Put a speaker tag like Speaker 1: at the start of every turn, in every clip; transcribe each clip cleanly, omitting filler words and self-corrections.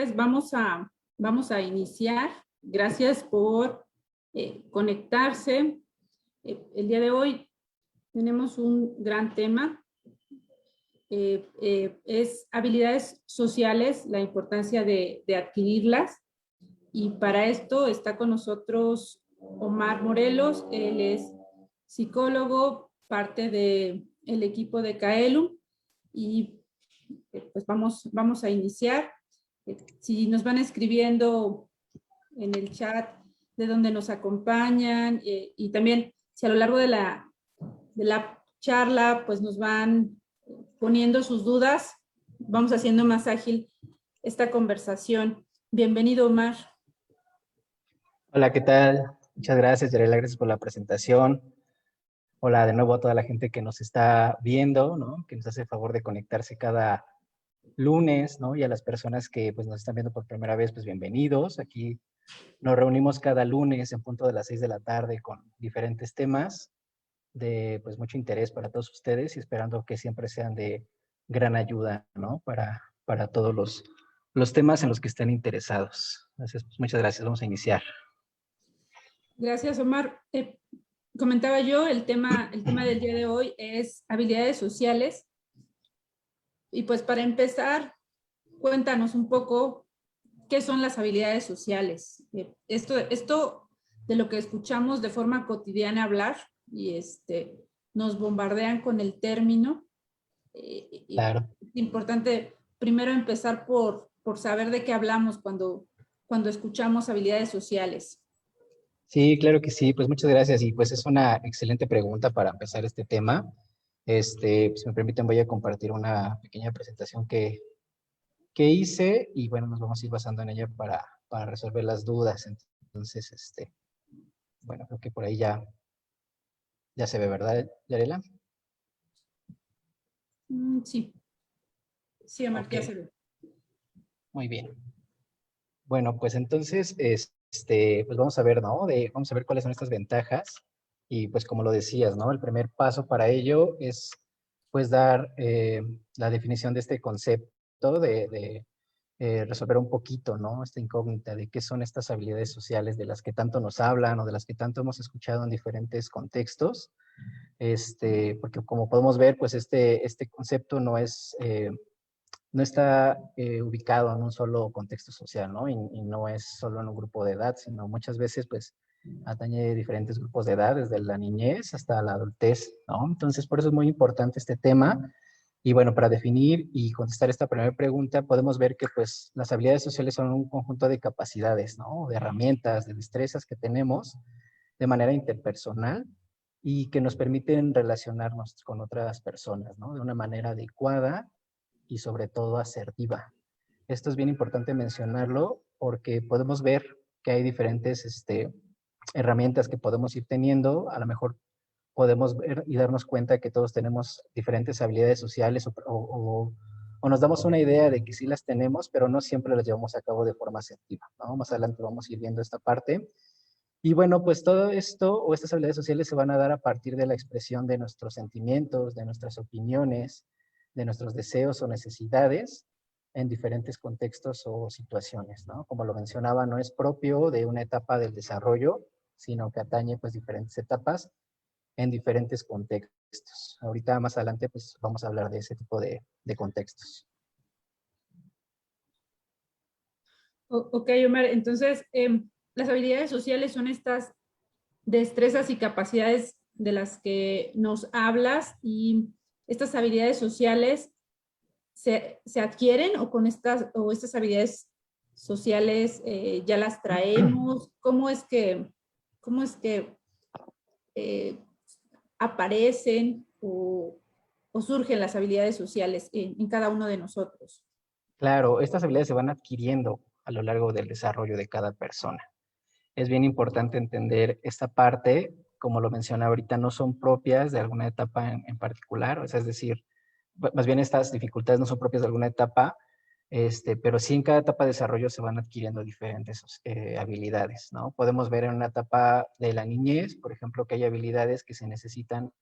Speaker 1: pues vamos a iniciar. Gracias por conectarse. El día de hoy tenemos un gran tema. Es habilidades sociales, la importancia de adquirirlas. Y para esto está con nosotros Omar Morelos. Él es psicólogo, parte del equipo de Kaelum. Y pues vamos a iniciar. Si nos van escribiendo en el chat de donde nos acompañan y también si a lo largo de la charla pues nos van poniendo sus dudas, vamos haciendo más ágil esta conversación. Bienvenido, Omar.
Speaker 2: Hola, ¿qué tal? Muchas gracias, Yarela, gracias por la presentación. Hola de nuevo a toda la gente que nos está viendo, ¿no? Que nos hace el favor de conectarse cada lunes, ¿no? Y a las personas que pues, nos están viendo por primera vez, pues bienvenidos. Aquí nos reunimos cada lunes en punto de las 6 de la tarde con diferentes temas de pues mucho interés para todos ustedes y esperando que siempre sean de gran ayuda, ¿no? Para todos los temas en los que estén interesados. Entonces, pues, muchas gracias. Vamos a iniciar.
Speaker 1: Gracias, Omar. Comentaba yo, el tema del día de hoy es habilidades sociales. Y pues para empezar, cuéntanos un poco qué son las habilidades sociales. Esto de lo que escuchamos de forma cotidiana hablar y nos bombardean con el término.
Speaker 2: Claro.
Speaker 1: Es importante primero empezar por saber de qué hablamos cuando escuchamos habilidades sociales.
Speaker 2: Sí, claro que sí. Pues muchas gracias. Y pues es una excelente pregunta para empezar este tema. Pues si me permiten, voy a compartir una pequeña presentación que hice y bueno, nos vamos a ir basando en ella para resolver las dudas. Entonces, bueno, creo que por ahí ya se ve, ¿verdad, Yarela?
Speaker 1: Sí. Sí, Omar,
Speaker 2: Ok,
Speaker 1: ya se ve.
Speaker 2: muy bien. Bueno, pues entonces, pues vamos a ver, ¿no? Vamos a ver cuáles son estas ventajas. Y pues como lo decías, ¿no? El primer paso para ello es, pues, dar la definición de este concepto, de resolver un poquito, ¿no? Esta incógnita de qué son estas habilidades sociales de las que tanto nos hablan o de las que tanto hemos escuchado en diferentes contextos. Porque como podemos ver, pues este concepto no está ubicado en un solo contexto social, ¿no? Y no es solo en un grupo de edad, sino muchas veces, pues, atañe diferentes grupos de edad, desde la niñez hasta la adultez, ¿no? Entonces, por eso es muy importante este tema. Y bueno, para definir y contestar esta primera pregunta, podemos ver que, pues, las habilidades sociales son un conjunto de capacidades, ¿no? De herramientas, de destrezas que tenemos de manera interpersonal y que nos permiten relacionarnos con otras personas, ¿no? De una manera adecuada y sobre todo asertiva. Esto es bien importante mencionarlo porque podemos ver que hay diferentes herramientas que podemos ir teniendo. A lo mejor podemos ver y darnos cuenta que todos tenemos diferentes habilidades sociales o nos damos una idea de que sí las tenemos, pero no siempre las llevamos a cabo de forma asertiva, ¿no? Más adelante vamos a ir viendo esta parte. Y bueno, pues todo esto o estas habilidades sociales se van a dar a partir de la expresión de nuestros sentimientos, de nuestras opiniones, de nuestros deseos o necesidades en diferentes contextos o situaciones, ¿no? Como lo mencionaba, no es propio de una etapa del desarrollo, sino que atañe pues diferentes etapas en diferentes contextos. Ahorita más adelante pues vamos a hablar de ese tipo de contextos.
Speaker 1: Ok, Omar, entonces las habilidades sociales son estas destrezas y capacidades de las que nos hablas y estas habilidades sociales se adquieren o con estas habilidades sociales ya las traemos. Cómo es que eh, aparecen o surgen las habilidades sociales en cada uno de nosotros?
Speaker 2: Claro, estas habilidades se van adquiriendo a lo largo del desarrollo de cada persona. Es bien importante entender esta parte, como lo mencioné ahorita, no son propias de alguna etapa en particular, o sea, es decir, más bien estas dificultades no son propias de alguna etapa, pero sí en cada etapa de desarrollo se van adquiriendo diferentes habilidades, ¿no? Podemos ver en una etapa de la niñez, por ejemplo, que hay habilidades que se necesitan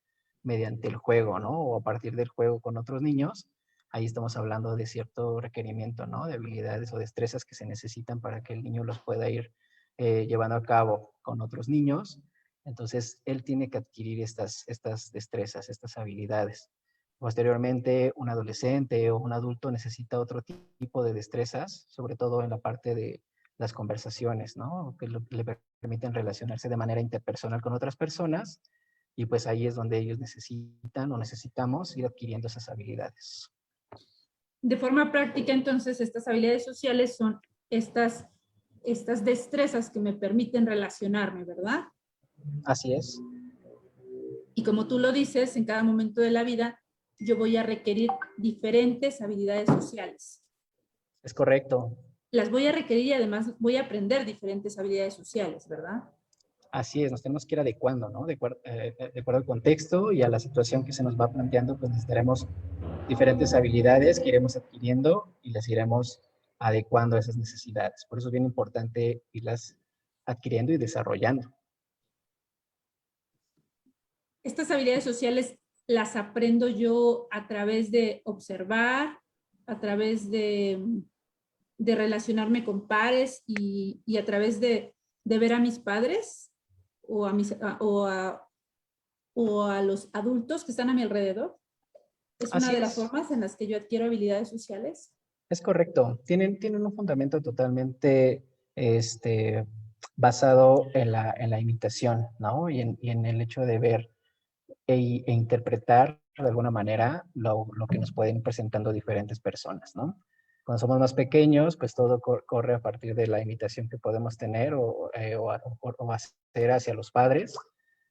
Speaker 2: mediante el juego, ¿no? O a partir del juego con otros niños, ahí estamos hablando de cierto requerimiento, ¿no? De habilidades o destrezas que se necesitan para que el niño los pueda ir llevando a cabo con otros niños. Entonces, él tiene que adquirir estas destrezas, estas habilidades. Posteriormente, un adolescente o un adulto necesita otro tipo de destrezas, sobre todo en la parte de las conversaciones, ¿no? Que le permiten relacionarse de manera interpersonal con otras personas, y pues ahí es donde ellos necesitan o necesitamos ir adquiriendo esas habilidades.
Speaker 1: De forma práctica, entonces, estas habilidades sociales son estas destrezas que me permiten relacionarme, ¿verdad?
Speaker 2: Así es.
Speaker 1: Y como tú lo dices, en cada momento de la vida yo voy a requerir diferentes habilidades sociales.
Speaker 2: Es correcto.
Speaker 1: Las voy a requerir y además voy a aprender diferentes habilidades sociales, ¿verdad?
Speaker 2: Así es, nos tenemos que ir adecuando, ¿no? De acuerdo al contexto y a la situación que se nos va planteando, pues necesitaremos diferentes habilidades que iremos adquiriendo y las iremos adecuando a esas necesidades. Por eso es bien importante irlas adquiriendo y desarrollando.
Speaker 1: Estas habilidades sociales las aprendo yo a través de observar, a través de relacionarme con pares y a través de ver a mis padres o o a los adultos que están a mi alrededor. Es una
Speaker 2: Así
Speaker 1: de las
Speaker 2: es.
Speaker 1: formas en las que yo adquiero habilidades sociales.
Speaker 2: Es correcto. Tienen un fundamento totalmente basado en la imitación, ¿no? Y en el hecho de ver e interpretar de alguna manera lo que nos pueden ir presentando diferentes personas, ¿no? Cuando somos más pequeños, pues todo corre a partir de la imitación que podemos tener o hacer hacia los padres,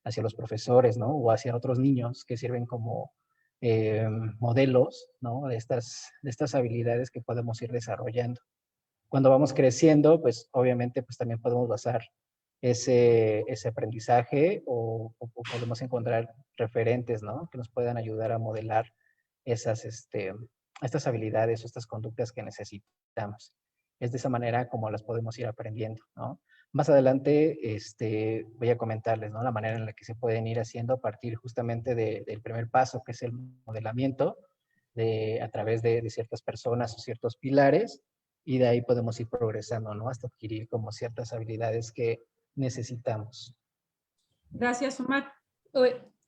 Speaker 2: hacia los profesores, ¿no? O hacia otros niños que sirven como modelos, ¿no? De estas habilidades que podemos ir desarrollando. Cuando vamos creciendo, pues obviamente pues también podemos basar ese aprendizaje o podemos encontrar referentes, ¿no? Que nos puedan ayudar a modelar estas habilidades o estas conductas que necesitamos. Es de esa manera como las podemos ir aprendiendo, ¿no? Más adelante voy a comentarles, ¿no? La manera en la que se pueden ir haciendo a partir justamente del primer paso, que es el modelamiento a través de ciertas personas o ciertos pilares, y de ahí podemos ir progresando, ¿no? Hasta adquirir como ciertas habilidades que necesitamos.
Speaker 1: Gracias, Omar.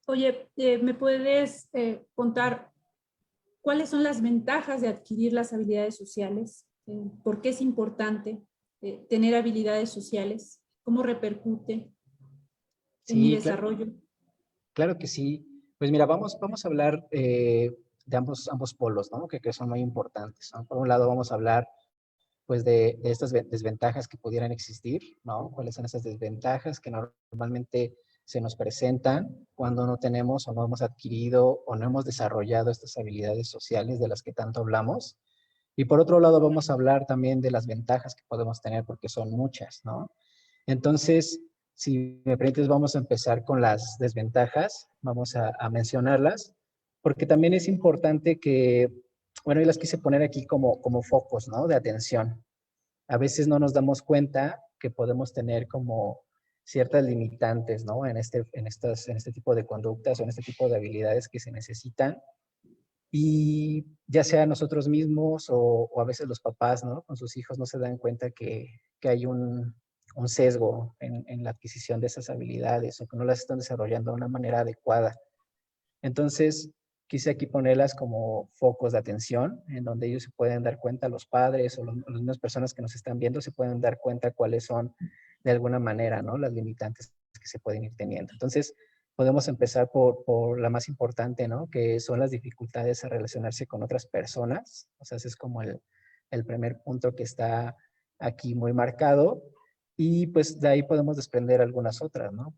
Speaker 1: Oye, ¿me puedes contar cuáles son las ventajas de adquirir las habilidades sociales? ¿Por qué es importante tener habilidades sociales? ¿Cómo repercute en mi
Speaker 2: Sí,
Speaker 1: desarrollo?
Speaker 2: claro que sí. Pues mira, vamos a hablar de ambos polos, ¿no? Que son muy importantes, ¿no? Por un lado vamos a hablar pues de estas desventajas que pudieran existir, ¿no? ¿Cuáles son esas desventajas que normalmente se nos presentan cuando no tenemos o no hemos adquirido o no hemos desarrollado estas habilidades sociales de las que tanto hablamos? Y por otro lado vamos a hablar también de las ventajas que podemos tener porque son muchas, ¿no? Entonces, si me permites, vamos a empezar con las desventajas, vamos a mencionarlas, porque también es importante que, bueno, yo las quise poner aquí como focos, ¿no? De atención. A veces no nos damos cuenta que podemos tener como ciertas limitantes, ¿no? En este tipo de conductas o en este tipo de habilidades que se necesitan. Y ya sea nosotros mismos o a veces los papás, ¿no? Con sus hijos no se dan cuenta que hay un sesgo en la adquisición de esas habilidades o que no las están desarrollando de una manera adecuada. Entonces, quise aquí ponerlas como focos de atención, en donde ellos se pueden dar cuenta, los padres o las mismas personas que nos están viendo se pueden dar cuenta cuáles son de alguna manera, ¿no? Las limitantes que se pueden ir teniendo. Entonces, podemos empezar por la más importante, ¿no? Que son las dificultades a relacionarse con otras personas. O sea, ese es como el primer punto que está aquí muy marcado. Y pues de ahí podemos desprender algunas otras, ¿no?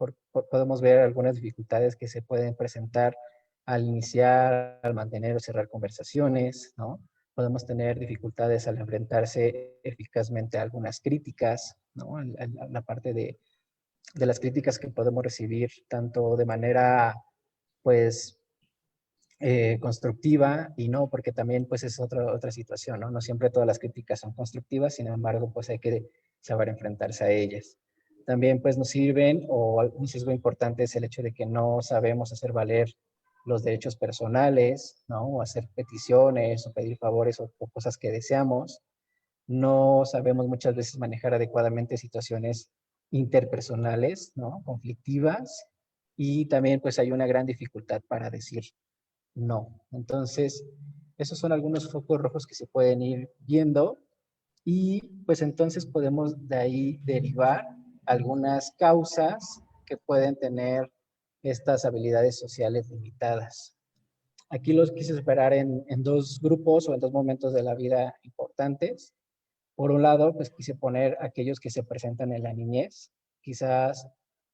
Speaker 2: Podemos ver algunas dificultades que se pueden presentar al iniciar, al mantener o cerrar conversaciones, ¿no? Podemos tener dificultades al enfrentarse eficazmente a algunas críticas, ¿no? A la parte de las críticas que podemos recibir tanto de manera, pues, constructiva y no, porque también, pues, es otra situación, ¿no? No siempre todas las críticas son constructivas, sin embargo, pues, hay que saber enfrentarse a ellas. También, pues, nos sirven, o un sesgo importante es el hecho de que no sabemos hacer valer los derechos personales, ¿no? O hacer peticiones o pedir favores o cosas que deseamos. No sabemos muchas veces manejar adecuadamente situaciones interpersonales, ¿no? Conflictivas. Y también pues hay una gran dificultad para decir no. Entonces, esos son algunos focos rojos que se pueden ir viendo y pues entonces podemos de ahí derivar algunas causas que pueden tener estas habilidades sociales limitadas. Aquí los quise separar en dos grupos o en dos momentos de la vida importantes. Por un lado, pues quise poner aquellos que se presentan en la niñez. Quizás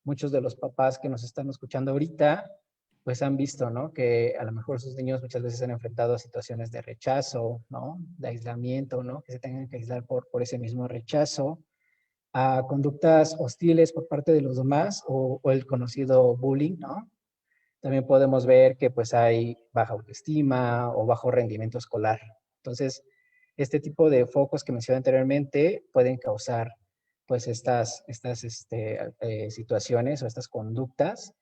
Speaker 2: muchos de los papás que nos están escuchando ahorita, pues han visto, ¿no? Que a lo mejor sus niños muchas veces han enfrentado a situaciones de rechazo, ¿no? De aislamiento, ¿no? Que se tengan que aislar por ese mismo rechazo, a conductas hostiles por parte de los demás o el conocido bullying, ¿no? También podemos ver que pues hay baja autoestima o bajo rendimiento escolar. Entonces, este tipo de focos que mencioné anteriormente pueden causar pues estas situaciones o estas conductas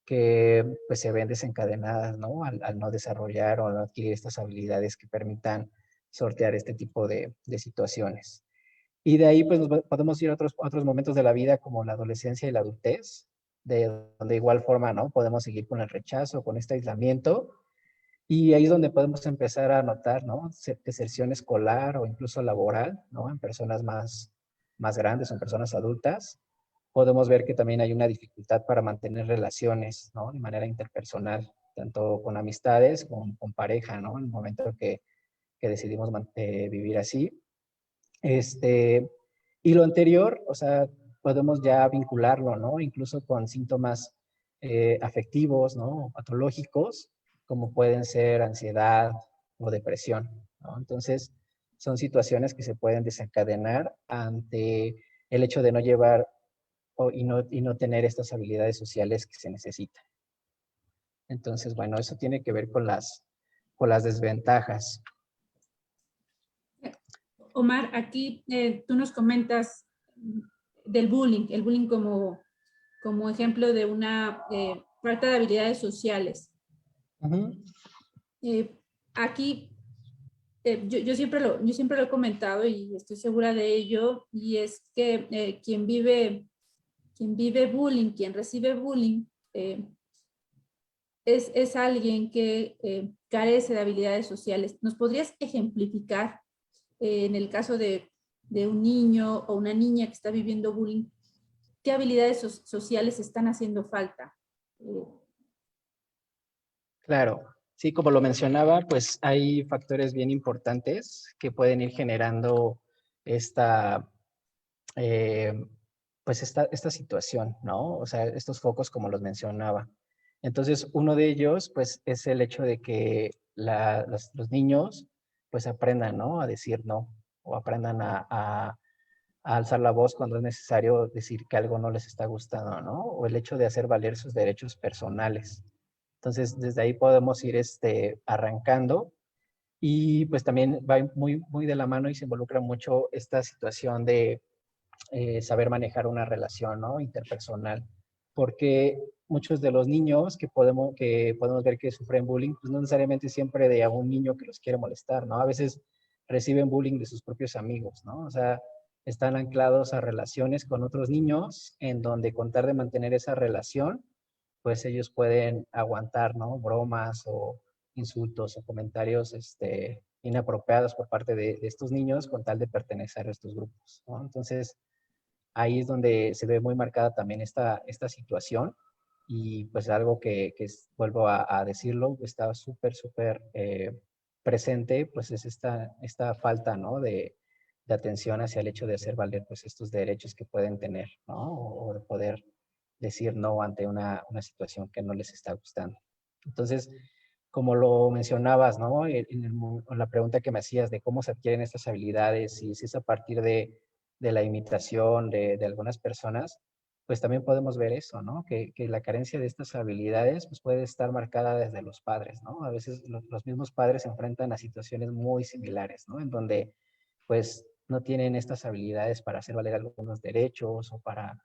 Speaker 2: que pues se ven desencadenadas, ¿no? Al no desarrollar o no adquirir estas habilidades que permitan sortear este tipo de situaciones. Y de ahí pues podemos ir a otros momentos de la vida como la adolescencia y la adultez, de donde igual forma, ¿no? Podemos seguir con el rechazo, con este aislamiento. Y ahí es donde podemos empezar a notar, ¿no? Deserción escolar o incluso laboral, ¿no? En personas más grandes o en personas adultas. Podemos ver que también hay una dificultad para mantener relaciones, ¿no? De manera interpersonal, tanto con amistades como con pareja, ¿no? En el momento que decidimos vivir así. Y lo anterior, o sea, podemos ya vincularlo, ¿no? Incluso con síntomas afectivos, ¿no? Patológicos, como pueden ser ansiedad o depresión, ¿no? Entonces, son situaciones que se pueden desencadenar ante el hecho de no llevar y no tener estas habilidades sociales que se necesitan. Entonces, bueno, eso tiene que ver con las desventajas.
Speaker 1: Omar, aquí tú nos comentas del bullying, el bullying como ejemplo de una falta de habilidades sociales.
Speaker 2: Ujú.
Speaker 1: Eh, aquí yo siempre lo he comentado y estoy segura de ello, y es que quien vive bullying, quien recibe bullying, es alguien que carece de habilidades sociales. ¿Nos podrías ejemplificar en el caso de un niño o una niña que está viviendo bullying, qué habilidades sociales están haciendo falta?
Speaker 2: Claro, sí, como lo mencionaba, pues hay factores bien importantes que pueden ir generando esta, eh, pues esta situación, ¿no? O sea, estos focos como los mencionaba. Entonces, uno de ellos, pues, es el hecho de que los niños, pues, aprendan, ¿no? A decir no, o aprendan a alzar la voz cuando es necesario decir que algo no les está gustando, ¿no? O el hecho de hacer valer sus derechos personales. Entonces, desde ahí podemos ir arrancando y pues también va muy de la mano y se involucra mucho esta situación de saber manejar una relación, ¿no? Interpersonal, porque muchos de los niños que podemos ver que sufren bullying, pues no necesariamente siempre de algún niño que los quiere molestar, ¿no? A veces reciben bullying de sus propios amigos, ¿no? O sea, están anclados a relaciones con otros niños en donde contar de mantener esa relación, pues ellos pueden aguantar, ¿no? Bromas o insultos o comentarios inapropiados por parte de estos niños con tal de pertenecer a estos grupos, ¿no? Entonces, ahí es donde se ve muy marcada también esta situación y pues algo que vuelvo a decirlo, está súper presente, pues es esta falta, ¿no? De atención hacia el hecho de hacer valer pues estos derechos que pueden tener, ¿no? O de poder decir no ante una situación que no les está gustando. Entonces, como lo mencionabas, ¿no? En la pregunta que me hacías de cómo se adquieren estas habilidades y si es a partir de la imitación de algunas personas, pues también podemos ver eso, ¿no? Que la carencia de estas habilidades pues puede estar marcada desde los padres, ¿no? A veces los mismos padres se enfrentan a situaciones muy similares, ¿no? En donde pues no tienen estas habilidades para hacer valer algunos derechos o para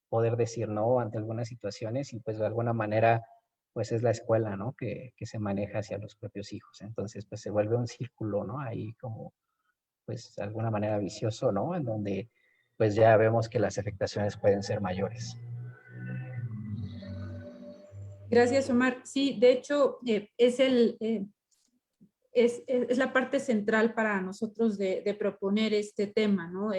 Speaker 2: poder decir no ante algunas situaciones y pues de alguna manera pues es la escuela, ¿no? Que se maneja hacia los propios hijos. Entonces, pues se vuelve un círculo, ¿no? Ahí como, pues, de alguna manera vicioso, ¿no? En donde, pues ya vemos que las afectaciones pueden ser mayores.
Speaker 1: Gracias, Omar. Sí, de hecho, es la parte central para nosotros de proponer este tema, ¿no?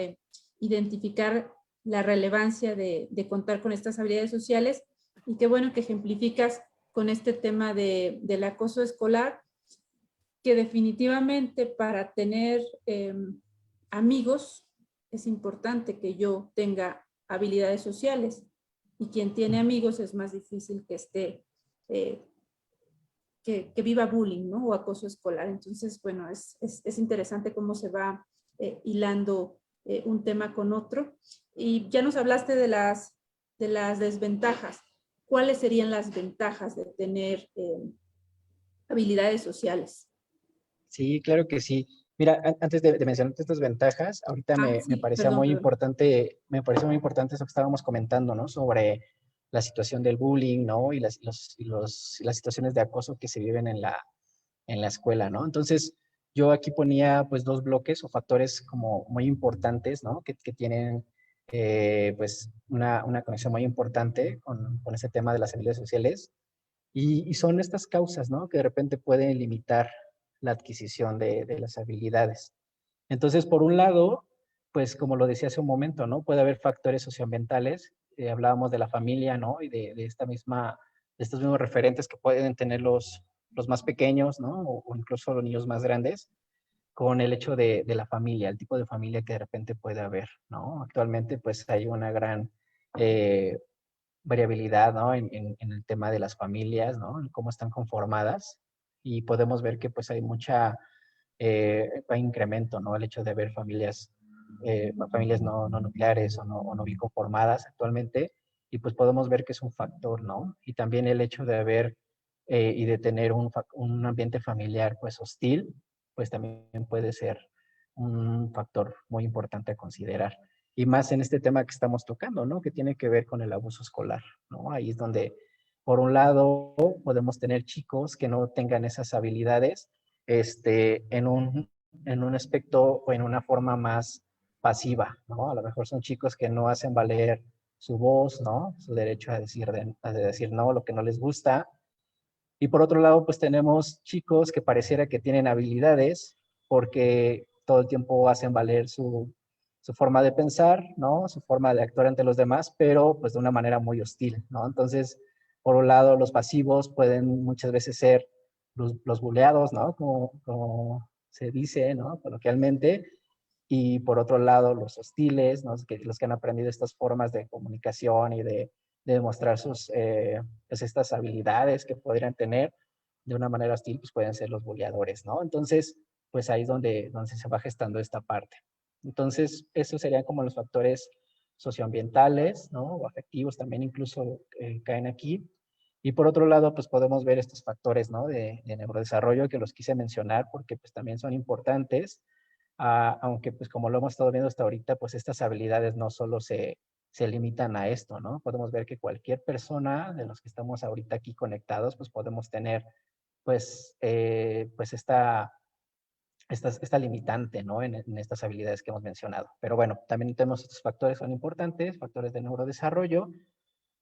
Speaker 1: Identificar la relevancia de contar con estas habilidades sociales y qué bueno que ejemplificas con este tema del acoso escolar, que definitivamente para tener amigos es importante que yo tenga habilidades sociales y quien tiene amigos es más difícil que esté eh, que viva bullying, ¿no? O acoso escolar. Entonces, bueno, es interesante cómo se va hilando un tema con otro. Y ya nos hablaste de las desventajas. ¿Cuáles serían las ventajas de tener habilidades sociales?
Speaker 2: Sí, claro que sí. Mira, antes de mencionar estas ventajas, ahorita
Speaker 1: Ah,
Speaker 2: me
Speaker 1: sí,
Speaker 2: parecía
Speaker 1: perdón,
Speaker 2: muy
Speaker 1: perdón.
Speaker 2: importante, me pareció muy importante eso que estábamos comentando, ¿no? Sobre la situación del bullying, ¿no? Y las situaciones de acoso que se viven en la escuela, ¿no? Entonces, yo aquí ponía pues dos bloques o factores como muy importantes, ¿no? Que tienen pues una conexión muy importante con ese tema de las habilidades sociales. Y son estas causas, ¿no? Que de repente pueden limitar la adquisición de las habilidades. Entonces, por un lado, pues como lo decía hace un momento, ¿no? Puede haber factores socioambientales. Hablábamos de la familia, ¿no? Y de de estos mismos referentes que pueden tener los más pequeños, ¿no? O incluso los niños más grandes, con el hecho de la familia, el tipo de familia que de repente puede haber, ¿no? Actualmente, pues hay una gran eh, variabilidad, ¿no? En el tema de las familias, ¿no? En cómo están conformadas. Y podemos ver que pues hay hay incremento, ¿no? El hecho de ver familias no nucleares o no bien conformadas actualmente. Y pues podemos ver que es un factor, ¿no? Y también el hecho de haber y de tener un ambiente familiar pues hostil, pues también puede ser un factor muy importante a considerar. Y más en este tema que estamos tocando, ¿no? Que tiene que ver con el abuso escolar, ¿no? Ahí es donde, por un lado, podemos tener chicos que no tengan esas habilidades en un aspecto o en una forma más pasiva, ¿no? A lo mejor son chicos que no hacen valer su voz, ¿no? Su derecho a decir no, lo que no les gusta. Y por otro lado, pues tenemos chicos que pareciera que tienen habilidades porque todo el tiempo hacen valer su forma de pensar, ¿no? Su forma de actuar ante los demás, pero pues de una manera muy hostil, ¿no? Entonces, por un lado, los pasivos pueden muchas veces ser los buleados, ¿no? Como se dice, ¿no? Coloquialmente. Y por otro lado, los hostiles, ¿no? Los que han aprendido estas formas de comunicación y de demostrar pues estas habilidades que podrían tener de una manera hostil, pues pueden ser los buleadores, ¿no? Entonces, pues ahí es donde se va gestando esta parte. Entonces, esos serían como los factores socioambientales, ¿no? O afectivos también incluso caen aquí. Y por otro lado, pues podemos ver estos factores, ¿no? De neurodesarrollo que los quise mencionar porque pues también son importantes, aunque pues como lo hemos estado viendo hasta ahorita, pues estas habilidades no solo se limitan a esto, ¿no? Podemos ver que cualquier persona de los que estamos ahorita aquí conectados, pues podemos tener pues esta limitante, ¿no? En estas habilidades que hemos mencionado. Pero bueno, también tenemos estos factores que son importantes, factores de neurodesarrollo,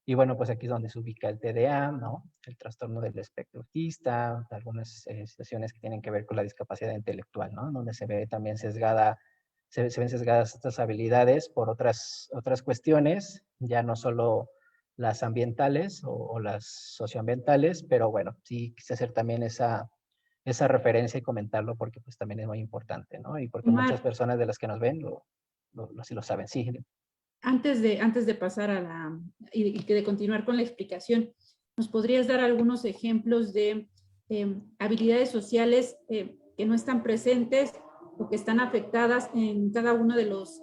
Speaker 2: y bueno, pues aquí es donde se ubica el TDA, ¿no? El trastorno del espectro autista, algunas situaciones que tienen que ver con la discapacidad intelectual, ¿no? Donde se ve también se ven sesgadas estas habilidades por otras cuestiones, ya no solo las ambientales o las socioambientales, pero bueno, sí quise hacer también esa referencia y comentarlo porque pues también es muy importante, ¿no? Y porque muchas
Speaker 1: Omar,
Speaker 2: personas de las que nos ven sí lo saben, sí.
Speaker 1: antes de pasar a y de continuar con la explicación, ¿nos podrías dar algunos ejemplos de habilidades sociales que no están presentes o que están afectadas en cada uno de los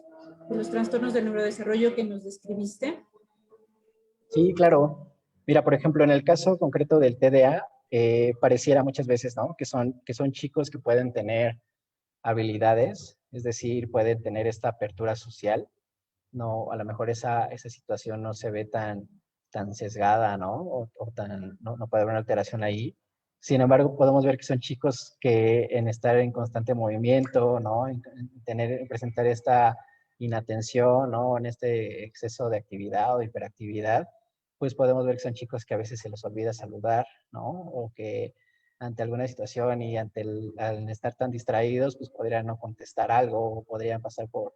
Speaker 1: trastornos del neurodesarrollo que nos describiste?
Speaker 2: Sí, claro. Mira, por ejemplo, en el caso concreto del TDA, pareciera muchas veces, ¿no? Que son chicos que pueden tener habilidades, es decir, pueden tener esta apertura social, no, a lo mejor esa situación no se ve tan tan sesgada, ¿no? O tan, no puede haber una alteración ahí. Sin embargo, podemos ver que son chicos que en estar en constante movimiento, ¿no? En presentar esta inatención, ¿no? En este exceso de actividad o hiperactividad, pues podemos ver que son chicos que a veces se les olvida saludar, ¿no? O que ante alguna situación y al estar tan distraídos, pues podrían no contestar algo o podrían pasar por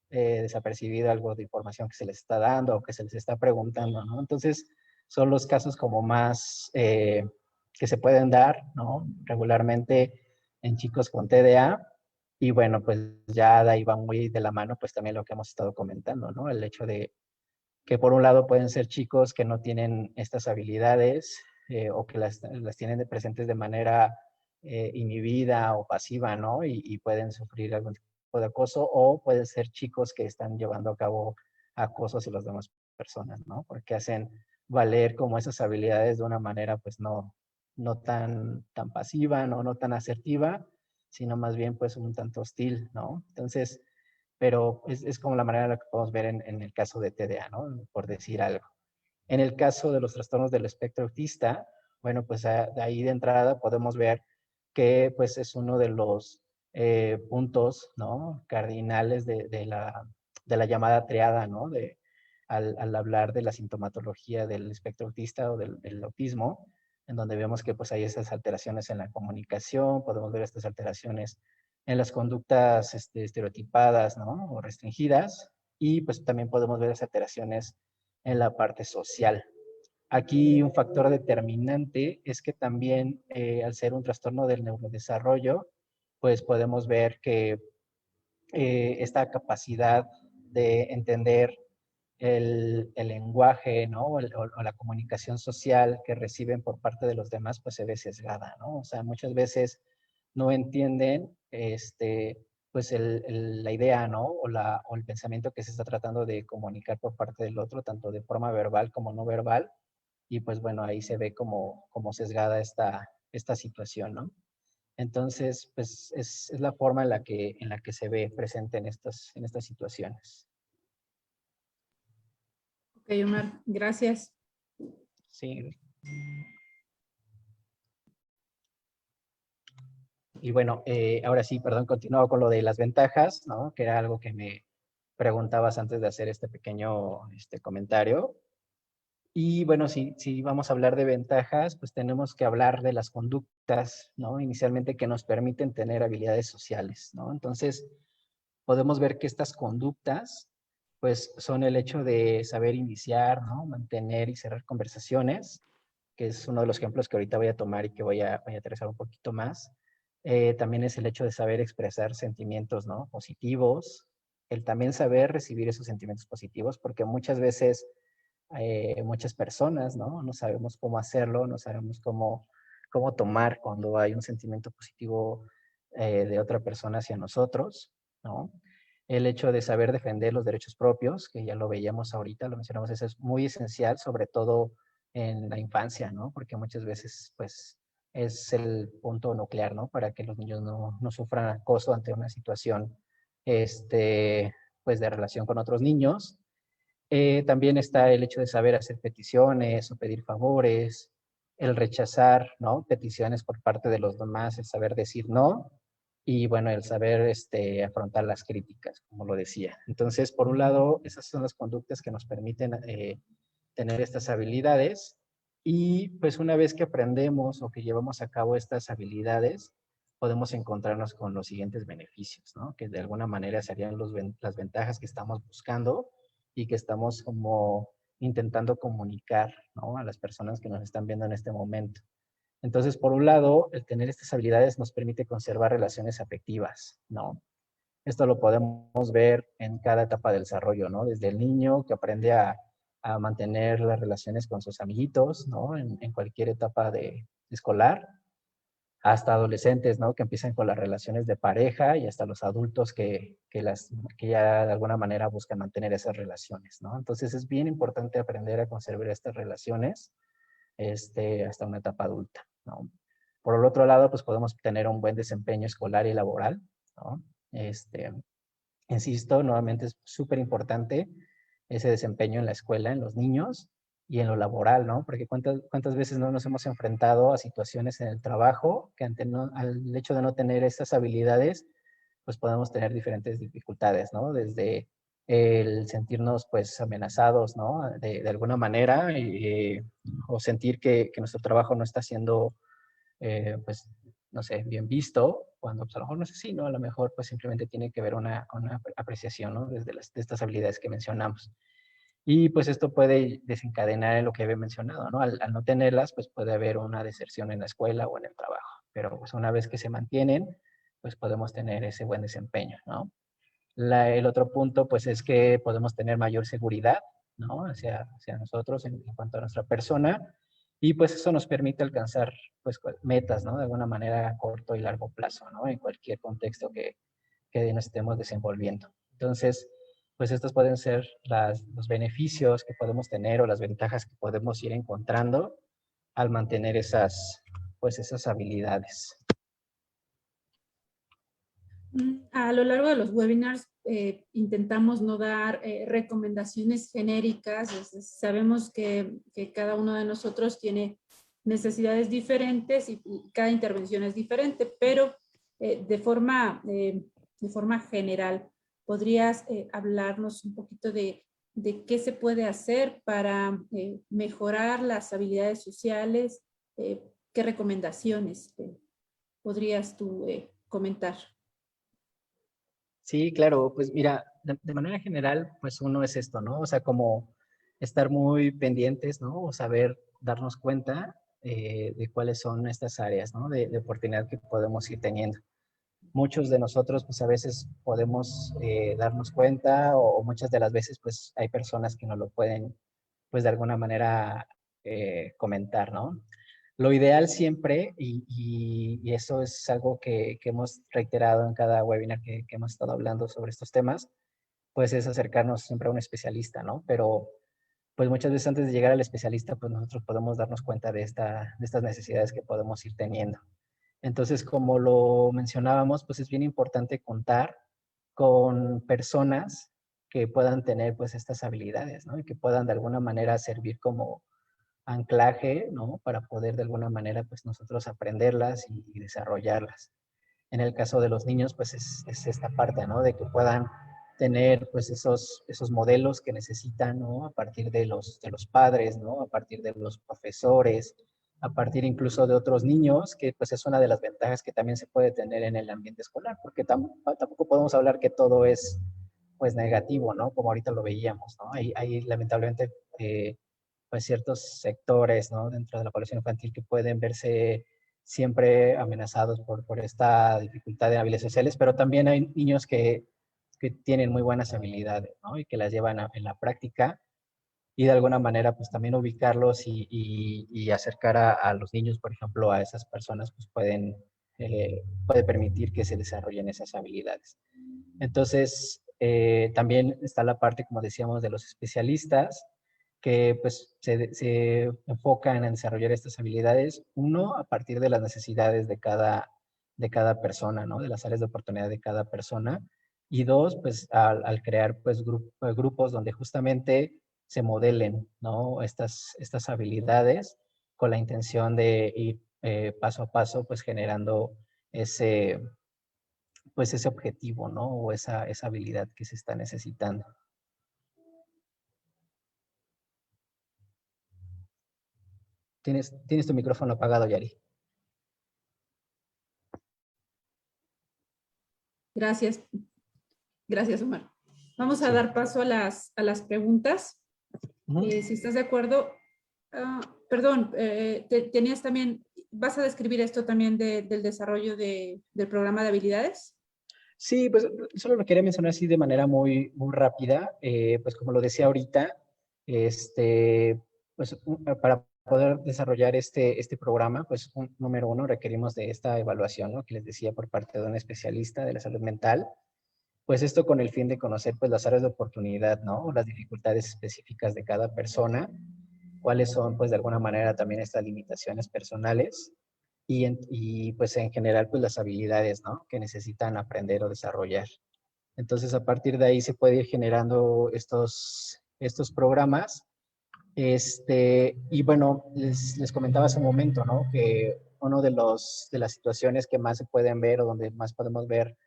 Speaker 2: desapercibido algo de información que se les está dando o que se les está preguntando, ¿no? Entonces, son los casos como más que se pueden dar, ¿no? Regularmente en chicos con TDA. Y bueno, pues ya de ahí va muy de la mano, pues también lo que hemos estado comentando, ¿no? El hecho de que por un lado pueden ser chicos que no tienen estas habilidades o que las tienen presentes de manera inhibida o pasiva, ¿no? Y pueden sufrir algún tipo de acoso, o pueden ser chicos que están llevando a cabo acoso hacia las demás personas, ¿no? Porque hacen valer como esas habilidades de una manera pues no tan pasiva, no tan asertiva, sino más bien pues un tanto hostil, ¿no? Entonces, pero es como la manera en la que podemos ver en el caso de TDA, ¿no? Por decir algo. En el caso de los trastornos del espectro autista, bueno, pues de ahí de entrada podemos ver que pues es uno de los puntos, ¿no? Cardinales de la llamada triada, ¿no? Al hablar de la sintomatología del espectro autista o del autismo, en donde vemos que pues hay esas alteraciones en la comunicación, podemos ver estas alteraciones en las conductas estereotipadas, ¿no? O restringidas, y pues también podemos ver esas alteraciones en la parte social. Aquí un factor determinante es que también al ser un trastorno del neurodesarrollo, pues podemos ver que esta capacidad de entender el lenguaje, ¿no? O la comunicación social que reciben por parte de los demás, pues se ve sesgada, ¿no? O sea, muchas veces no entienden, pues la idea, ¿no? O el pensamiento que se está tratando de comunicar por parte del otro, tanto de forma verbal como no verbal. Y pues bueno, ahí se ve como sesgada esta situación, ¿no? Entonces, pues es la forma en la que se ve presente en estas situaciones.
Speaker 1: Ok, Omar, gracias.
Speaker 2: Sí. Y bueno, ahora sí, perdón, continúo con lo de las ventajas, ¿no? Que era algo que me preguntabas antes de hacer este pequeño comentario. Y bueno, si vamos a hablar de ventajas, pues tenemos que hablar de las conductas, ¿no? Inicialmente que nos permiten tener habilidades sociales, ¿no? Entonces, podemos ver que estas conductas, pues son el hecho de saber iniciar, ¿no? Mantener y cerrar conversaciones, que es uno de los ejemplos que ahorita voy a tomar y que voy a aterrizar un poquito más. También es el hecho de saber expresar sentimientos, ¿no? Positivos, el también saber recibir esos sentimientos positivos, porque muchas veces muchas personas, ¿no? No sabemos cómo hacerlo, no sabemos cómo tomar cuando hay un sentimiento positivo de otra persona hacia nosotros, ¿no? El hecho de saber defender los derechos propios, que ya lo veíamos ahorita, lo mencionamos, eso es muy esencial, sobre todo en la infancia, ¿no? Porque muchas veces, pues, es el punto nuclear, ¿no? Para que los niños no sufran acoso ante una situación, pues, de relación con otros niños. También está el hecho de saber hacer peticiones o pedir favores, el rechazar, ¿no? Peticiones por parte de los demás, el saber decir no y, bueno, el saber afrontar las críticas, como lo decía. Entonces, por un lado, esas son las conductas que nos permiten tener estas habilidades y, pues, una vez que aprendemos o que llevamos a cabo estas habilidades, podemos encontrarnos con los siguientes beneficios, ¿no? Que de alguna manera serían las ventajas que estamos buscando y que estamos como intentando comunicar, ¿no? A las personas que nos están viendo en este momento. Entonces, por un lado, el tener estas habilidades nos permite conservar relaciones afectivas, ¿no? Esto lo podemos ver en cada etapa del desarrollo, ¿no? Desde el niño que aprende a mantener las relaciones con sus amiguitos, ¿no? En cualquier etapa escolar, hasta adolescentes, ¿no? Que empiezan con las relaciones de pareja y hasta los adultos que ya de alguna manera buscan mantener esas relaciones, ¿no? Entonces es bien importante aprender a conservar estas relaciones hasta una etapa adulta, ¿no? Por el otro lado, pues podemos tener un buen desempeño escolar y laboral, ¿no? Insisto, nuevamente es súper importante ese desempeño en la escuela, en los niños, y en lo laboral, ¿no? Porque cuántas veces no nos hemos enfrentado a situaciones en el trabajo que al hecho de no tener estas habilidades, pues podemos tener diferentes dificultades, ¿no? Desde el sentirnos pues amenazados, ¿no? De alguna manera, o sentir que nuestro trabajo no está siendo, pues, no sé, bien visto, cuando pues, a lo mejor no es así, ¿no? A lo mejor pues simplemente tiene que ver una apreciación, ¿no? Desde de estas habilidades que mencionamos. Y pues esto puede desencadenar en lo que había mencionado, ¿no? Al no tenerlas, pues puede haber una deserción en la escuela o en el trabajo. Pero pues una vez que se mantienen, pues podemos tener ese buen desempeño, ¿no? El otro punto, pues es que podemos tener mayor seguridad, ¿no? Hacia nosotros en cuanto a nuestra persona. Y pues eso nos permite alcanzar, pues, metas, ¿no? De alguna manera a corto y largo plazo, ¿no? En cualquier contexto que nos estemos desenvolviendo. Entonces, pues estos pueden ser los beneficios que podemos tener o las ventajas que podemos ir encontrando al mantener pues esas habilidades.
Speaker 1: A lo largo de los webinars intentamos no dar recomendaciones genéricas. Sabemos que cada uno de nosotros tiene necesidades diferentes y cada intervención es diferente, pero de forma general, ¿podrías hablarnos un poquito de qué se puede hacer para mejorar las habilidades sociales? ¿Qué recomendaciones podrías tú comentar?
Speaker 2: Sí, claro, pues mira, de manera general, pues uno es esto, ¿no? O sea, como estar muy pendientes, ¿no? O saber darnos cuenta de cuáles son estas áreas, ¿no? De oportunidad que podemos ir teniendo. Muchos de nosotros, pues a veces podemos darnos cuenta o muchas de las veces, pues hay personas que no lo pueden, pues de alguna manera comentar, ¿no? Lo ideal siempre, y eso es algo que hemos reiterado en cada webinar que hemos estado hablando sobre estos temas, pues es acercarnos siempre a un especialista, ¿no? Pero pues muchas veces antes de llegar al especialista, pues nosotros podemos darnos cuenta de estas necesidades que podemos ir teniendo. Entonces, como lo mencionábamos, pues es bien importante contar con personas que puedan tener pues estas habilidades, ¿no? Y que puedan de alguna manera servir como anclaje, ¿no? Para poder de alguna manera pues nosotros aprenderlas y desarrollarlas. En el caso de los niños, pues es esta parte, ¿no? De que puedan tener pues esos modelos que necesitan, ¿no? A partir de los padres, ¿no? A partir de los profesores, a partir incluso de otros niños, que pues es una de las ventajas que también se puede tener en el ambiente escolar, porque tampoco podemos hablar que todo es pues negativo, ¿no? Como ahorita lo veíamos, ¿no? Hay lamentablemente pues ciertos sectores, ¿no? Dentro de la población infantil que pueden verse siempre amenazados por esta dificultad de habilidades sociales, pero también hay niños que tienen muy buenas habilidades, ¿no? Y que las llevan en la práctica y de alguna manera pues también ubicarlos y acercar a los niños, por ejemplo, a esas personas, pues puede permitir que se desarrollen esas habilidades. Entonces, también está la parte, como decíamos, de los especialistas, que pues se enfocan en desarrollar estas habilidades, uno, a partir de las necesidades de cada persona, ¿no? De las áreas de oportunidad de cada persona. Y dos, pues al crear pues grupos donde justamente se modelen, ¿no? Estas habilidades con la intención de ir paso a paso, pues generando ese, pues ese objetivo, ¿no? O esa habilidad que se está necesitando. Tienes tu micrófono apagado, Yari.
Speaker 1: Gracias. Gracias, Omar. Vamos a
Speaker 2: Sí.
Speaker 1: dar paso a las preguntas. Si estás de acuerdo, perdón, tenías también, ¿vas a describir esto también del desarrollo del programa de habilidades?
Speaker 2: Sí, pues solo lo quería mencionar así de manera muy, muy rápida. Pues como lo decía ahorita, pues para poder desarrollar este programa, pues número uno, requerimos de esta evaluación, ¿no? Que les decía por parte de un especialista de la salud mental. Pues esto con el fin de conocer pues las áreas de oportunidad, ¿no? Las dificultades específicas de cada persona, cuáles son pues de alguna manera también estas limitaciones personales y pues en general pues las habilidades, ¿no? Que necesitan aprender o desarrollar. Entonces a partir de ahí se puede ir generando estos programas Y bueno, les comentaba hace un momento, ¿no? Que uno de las situaciones que más se pueden ver o donde más podemos ver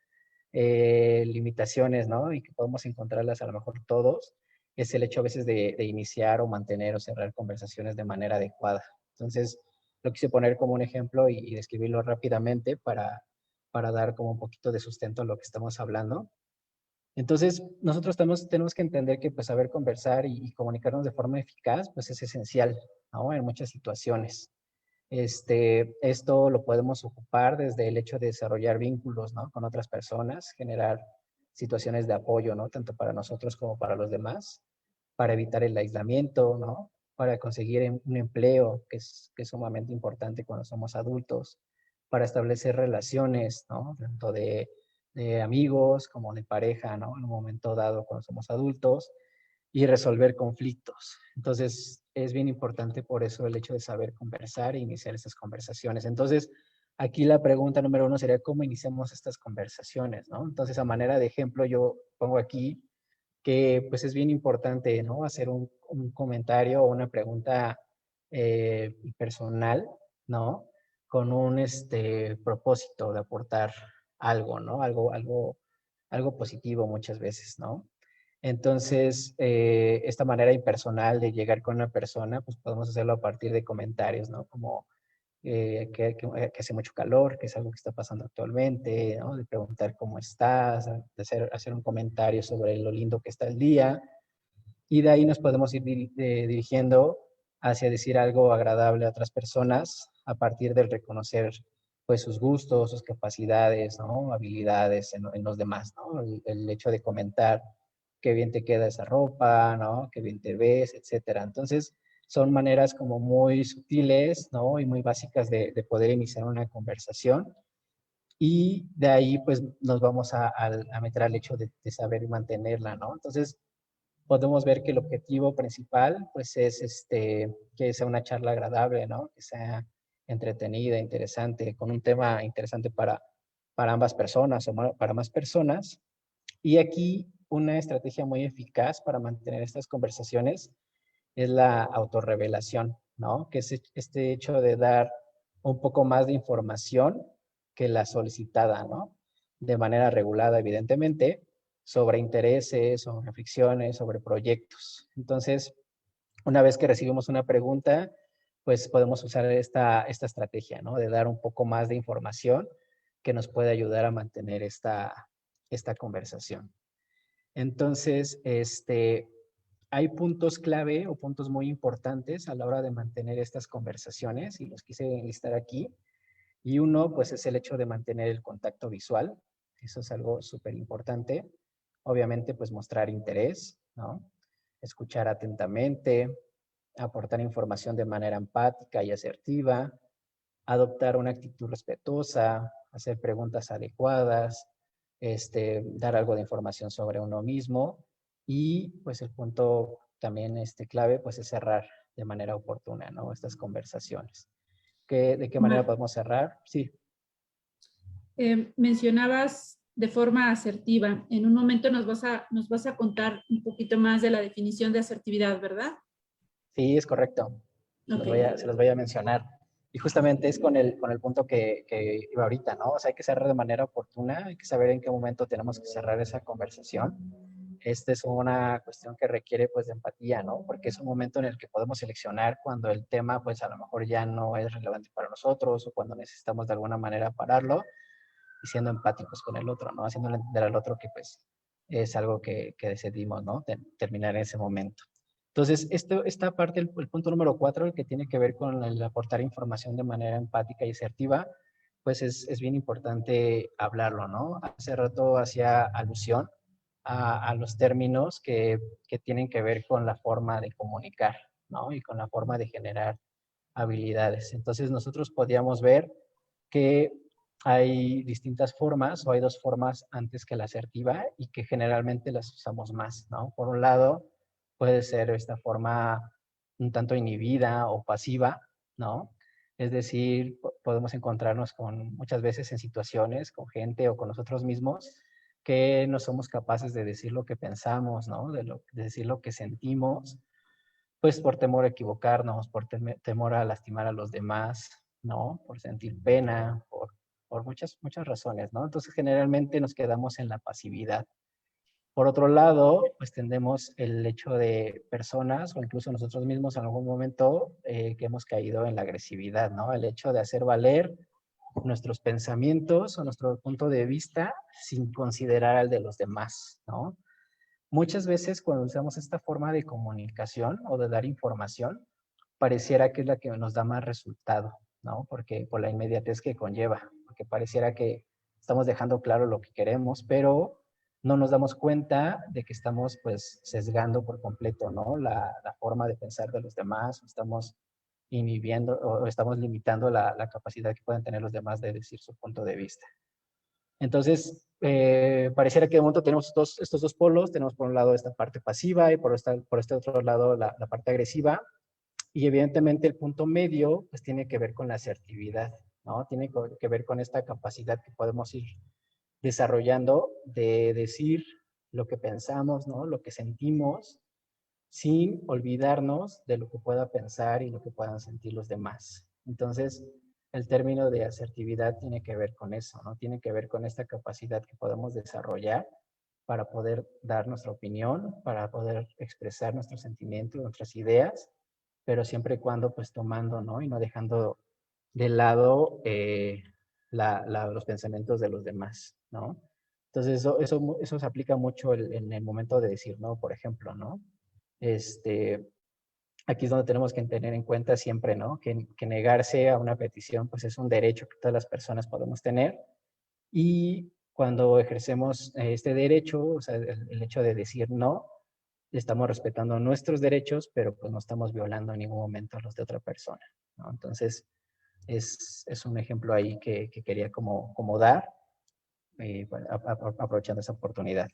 Speaker 2: limitaciones, ¿no? Y que podemos encontrarlas a lo mejor todos, es el hecho a veces de iniciar o mantener o cerrar conversaciones de manera adecuada. Entonces, lo quise poner como un ejemplo y describirlo rápidamente para dar como un poquito de sustento a lo que estamos hablando. Entonces, nosotros tenemos que entender que pues saber conversar y comunicarnos de forma eficaz pues es esencial, ¿no? En muchas situaciones. Esto lo podemos ocupar desde el hecho de desarrollar vínculos, ¿no? Con otras personas, generar situaciones de apoyo, ¿no? Tanto para nosotros como para los demás, para evitar el aislamiento, ¿no? Para conseguir un empleo, que es sumamente importante cuando somos adultos, para establecer relaciones, ¿no? Tanto de amigos como de pareja, ¿no? En un momento dado cuando somos adultos y resolver conflictos. Entonces, es bien importante por eso el hecho de saber conversar e iniciar estas conversaciones. Entonces, aquí la pregunta número uno sería, ¿cómo iniciamos estas conversaciones, no? Entonces, a manera de ejemplo, yo pongo aquí que pues es bien importante, ¿no? Hacer un comentario o una pregunta personal, ¿no? Con un propósito de aportar algo, ¿no? Algo positivo muchas veces, ¿no? Entonces, esta manera impersonal de llegar con una persona, pues podemos hacerlo a partir de comentarios, ¿no? Como que hace mucho calor, que es algo que está pasando actualmente, ¿no? De preguntar cómo estás, de hacer un comentario sobre lo lindo que está el día, y de ahí nos podemos ir dirigiendo hacia decir algo agradable a otras personas a partir del reconocer pues sus gustos, sus capacidades, ¿no? Habilidades en los demás, ¿no? El hecho de comentar qué bien te queda esa ropa, ¿no? Qué bien te ves, etcétera. Entonces, son maneras como muy sutiles, ¿no? Y muy básicas de poder iniciar una conversación. Y de ahí, pues, nos vamos a meter al hecho de saber mantenerla, ¿no? Entonces, podemos ver que el objetivo principal, pues, es que sea una charla agradable, ¿no? Que sea entretenida, interesante, con un tema interesante para ambas personas o para más personas. Y aquí una estrategia muy eficaz para mantener estas conversaciones es la autorrevelación, ¿no? Que es este hecho de dar un poco más de información que la solicitada, ¿no? De manera regulada, evidentemente, sobre intereses, sobre reflexiones, sobre proyectos. Entonces, una vez que recibimos una pregunta, pues podemos usar esta estrategia, ¿no? De dar un poco más de información que nos puede ayudar a mantener esta conversación. Entonces, hay puntos clave o puntos muy importantes a la hora de mantener estas conversaciones y los quise enlistar aquí. Y uno, pues, es el hecho de mantener el contacto visual. Eso es algo súper importante. Obviamente, pues, mostrar interés, ¿no? Escuchar atentamente, aportar información de manera empática y asertiva, adoptar una actitud respetuosa, hacer preguntas adecuadas, dar algo de información sobre uno mismo y pues el punto también clave pues es cerrar de manera oportuna, ¿no? Estas conversaciones. ¿De qué manera
Speaker 1: Omar,
Speaker 2: podemos cerrar? Sí,
Speaker 1: mencionabas de forma asertiva. En un momento nos vas a contar un poquito más de la definición de asertividad, ¿verdad?
Speaker 2: sí, es correcto.
Speaker 1: Ok.
Speaker 2: Se los voy a mencionar. Y justamente es con el punto que iba ahorita, ¿no? O sea, hay que cerrar de manera oportuna, hay que saber en qué momento tenemos que cerrar esa conversación. Esta es una cuestión que requiere pues de empatía, ¿no? Porque es un momento en el que podemos seleccionar cuando el tema pues a lo mejor ya no es relevante para nosotros o cuando necesitamos de alguna manera pararlo y siendo empáticos con el otro, ¿no? Haciéndole entender al otro que pues es algo que decidimos, ¿no? Terminar en ese momento. Entonces, esta parte, el punto número 4, el que tiene que ver con el aportar información de manera empática y asertiva, pues es bien importante hablarlo, ¿no? Hace rato hacía alusión a los términos que tienen que ver con la forma de comunicar, ¿no? Y con la forma de generar habilidades. Entonces, nosotros podíamos ver que hay distintas formas o hay dos formas antes que la asertiva y que generalmente las usamos más, ¿no? Por un lado, puede ser esta forma un tanto inhibida o pasiva, ¿no? Es decir, podemos encontrarnos con muchas veces en situaciones con gente o con nosotros mismos que no somos capaces de decir lo que pensamos, ¿no? De decir lo que sentimos pues por temor a equivocarnos, por temor a lastimar a los demás, ¿no? Por sentir pena, por muchas razones, ¿no? Entonces, generalmente nos quedamos en la pasividad. Por otro lado, pues tendemos el hecho de personas o incluso nosotros mismos en algún momento que hemos caído en la agresividad, ¿no? El hecho de hacer valer nuestros pensamientos o nuestro punto de vista sin considerar al de los demás, ¿no? Muchas veces cuando usamos esta forma de comunicación o de dar información, pareciera que es la que nos da más resultado, ¿no? Porque por la inmediatez que conlleva, porque pareciera que estamos dejando claro lo que queremos, pero no nos damos cuenta de que estamos pues sesgando por completo, ¿no? La forma de pensar de los demás, estamos inhibiendo o estamos limitando la capacidad que pueden tener los demás de decir su punto de vista. Entonces, pareciera que de momento tenemos estos dos polos, tenemos por un lado esta parte pasiva y por este otro lado la parte agresiva, y evidentemente el punto medio pues tiene que ver con la asertividad, ¿no? Tiene que ver con esta capacidad que podemos ir desarrollando de decir lo que pensamos, ¿no? Lo que sentimos, sin olvidarnos de lo que pueda pensar y lo que puedan sentir los demás. Entonces, el término de asertividad tiene que ver con eso, ¿no? Tiene que ver con esta capacidad que podemos desarrollar para poder dar nuestra opinión, para poder expresar nuestros sentimientos, nuestras ideas, pero siempre y cuando pues tomando, ¿no? Y no dejando de lado los pensamientos de los demás, ¿no? Entonces eso se aplica mucho en el momento de decir, ¿no? Por ejemplo, ¿no? Este, aquí es donde tenemos que tener en cuenta siempre, ¿no? Que negarse a una petición, pues es un derecho que todas las personas podemos tener. Y cuando ejercemos este derecho, o sea, el hecho de decir no, estamos respetando nuestros derechos, pero pues no estamos violando en ningún momento los de otra persona, ¿no? Entonces, es un ejemplo ahí que quería como dar, bueno, aprovechando esa oportunidad.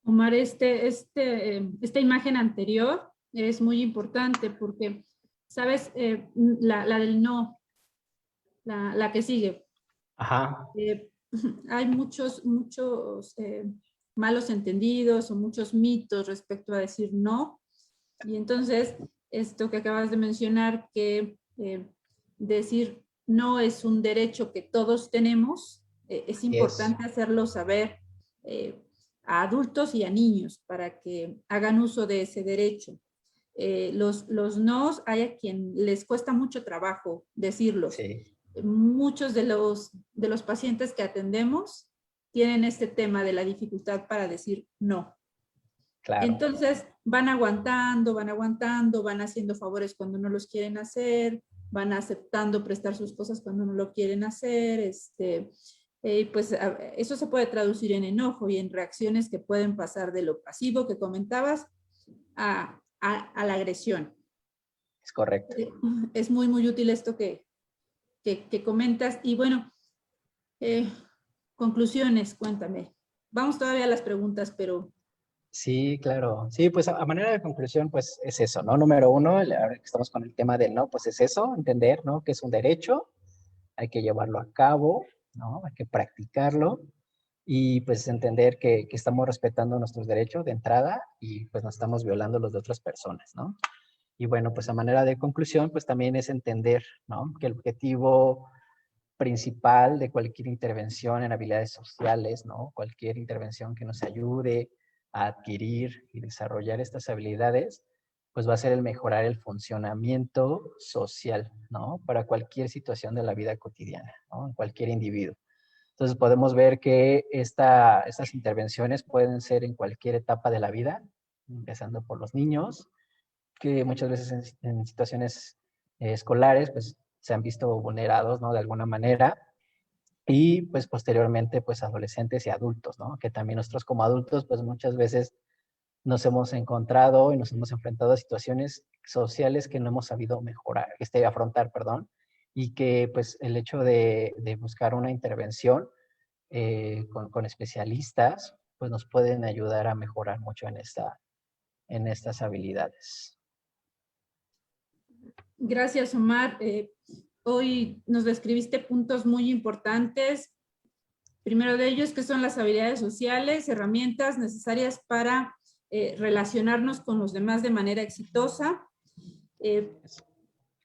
Speaker 1: Omar, esta imagen anterior es muy importante porque, ¿sabes? La del no, la que sigue.
Speaker 2: Ajá.
Speaker 1: Hay muchos malos entendidos o muchos mitos respecto a decir no. Y entonces, esto que acabas de mencionar, que decir no es un derecho que todos tenemos, es
Speaker 2: Así es.
Speaker 1: importante hacerlo saber a adultos y a niños para que hagan uso de ese derecho. Los nos hay a quien les cuesta mucho trabajo decirlos.
Speaker 2: Sí,
Speaker 1: Muchos de los pacientes que atendemos tienen este tema de la dificultad para decir no.
Speaker 2: claro.
Speaker 1: Entonces van aguantando, van haciendo favores cuando no los quieren hacer, van aceptando prestar sus cosas cuando no lo quieren hacer, pues eso se puede traducir en enojo y en reacciones que pueden pasar de lo pasivo que comentabas a la agresión.
Speaker 2: Es correcto.
Speaker 1: Es muy, muy útil esto que comentas. Y bueno, conclusiones, cuéntame. Vamos todavía a las preguntas, pero...
Speaker 2: Sí, claro. Sí, pues a manera de conclusión, pues es eso, ¿no? Número uno, ahora que estamos con el tema del no, pues es eso, entender, ¿no? Que es un derecho, hay que llevarlo a cabo, ¿no? Hay que practicarlo y pues entender que estamos respetando nuestros derechos de entrada y pues no estamos violando los de otras personas, ¿no? Y bueno, pues a manera de conclusión, pues también es entender, ¿no? Que el objetivo principal de cualquier intervención en habilidades sociales, ¿no? Cualquier intervención que nos ayude a adquirir y desarrollar estas habilidades, pues va a ser el mejorar el funcionamiento social, ¿no? Para cualquier situación de la vida cotidiana, ¿no? En cualquier individuo. Entonces podemos ver que estas intervenciones pueden ser en cualquier etapa de la vida, empezando por los niños, que muchas veces en situaciones escolares, pues se han visto vulnerados, ¿no? De alguna manera. Y pues posteriormente, pues adolescentes y adultos, ¿no? Que también nosotros como adultos, pues muchas veces nos hemos encontrado y nos hemos enfrentado a situaciones sociales que no hemos sabido mejorar, afrontar, perdón, y que pues el hecho de buscar una intervención con especialistas, pues nos pueden ayudar a mejorar mucho en estas habilidades.
Speaker 1: Gracias, Omar. Hoy nos describiste puntos muy importantes. Primero de ellos, que son las habilidades sociales, herramientas necesarias para relacionarnos con los demás de manera exitosa.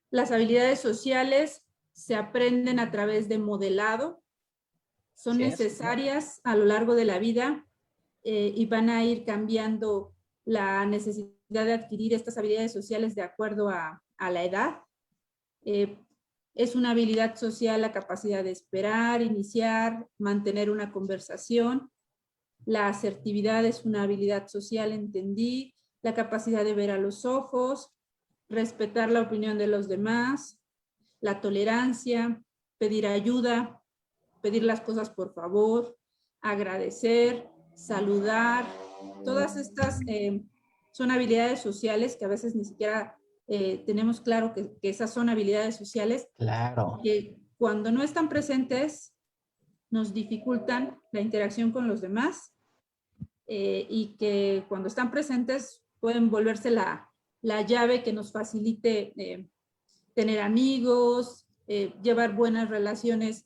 Speaker 1: Las habilidades sociales se aprenden a través de modelado, son
Speaker 2: Así es.
Speaker 1: necesarias a lo largo de la vida y van a ir cambiando la necesidad de adquirir estas habilidades sociales de acuerdo a la edad. Es una habilidad social la capacidad de esperar, iniciar, mantener una conversación. La asertividad es una habilidad social, entendí. La capacidad de ver a los ojos, respetar la opinión de los demás, la tolerancia, pedir ayuda, pedir las cosas por favor, agradecer, saludar. Todas estas son habilidades sociales que a veces ni siquiera tenemos claro que esas son habilidades sociales.
Speaker 2: Claro.
Speaker 1: Que cuando no están presentes nos dificultan la interacción con los demás y que cuando están presentes pueden volverse la llave que nos facilite tener amigos, llevar buenas relaciones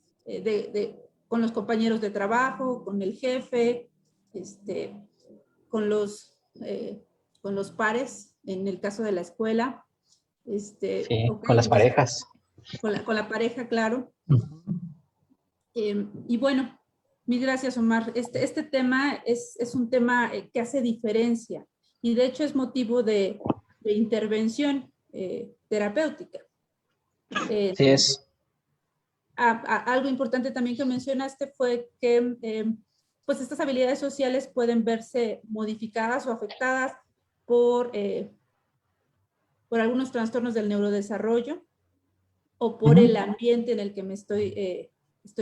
Speaker 1: con los compañeros de trabajo, con el jefe, con los pares, en el caso de la escuela.
Speaker 2: Sí,
Speaker 1: Okay,
Speaker 2: con las parejas.
Speaker 1: Con la pareja, claro.
Speaker 2: Uh-huh.
Speaker 1: Y bueno, mil gracias, Omar. Este tema es un tema que hace diferencia y de hecho es motivo de intervención terapéutica.
Speaker 2: Sí es.
Speaker 1: Algo importante también que mencionaste fue que pues estas habilidades sociales pueden verse modificadas o afectadas por algunos trastornos del neurodesarrollo o por el ambiente en el que me estoy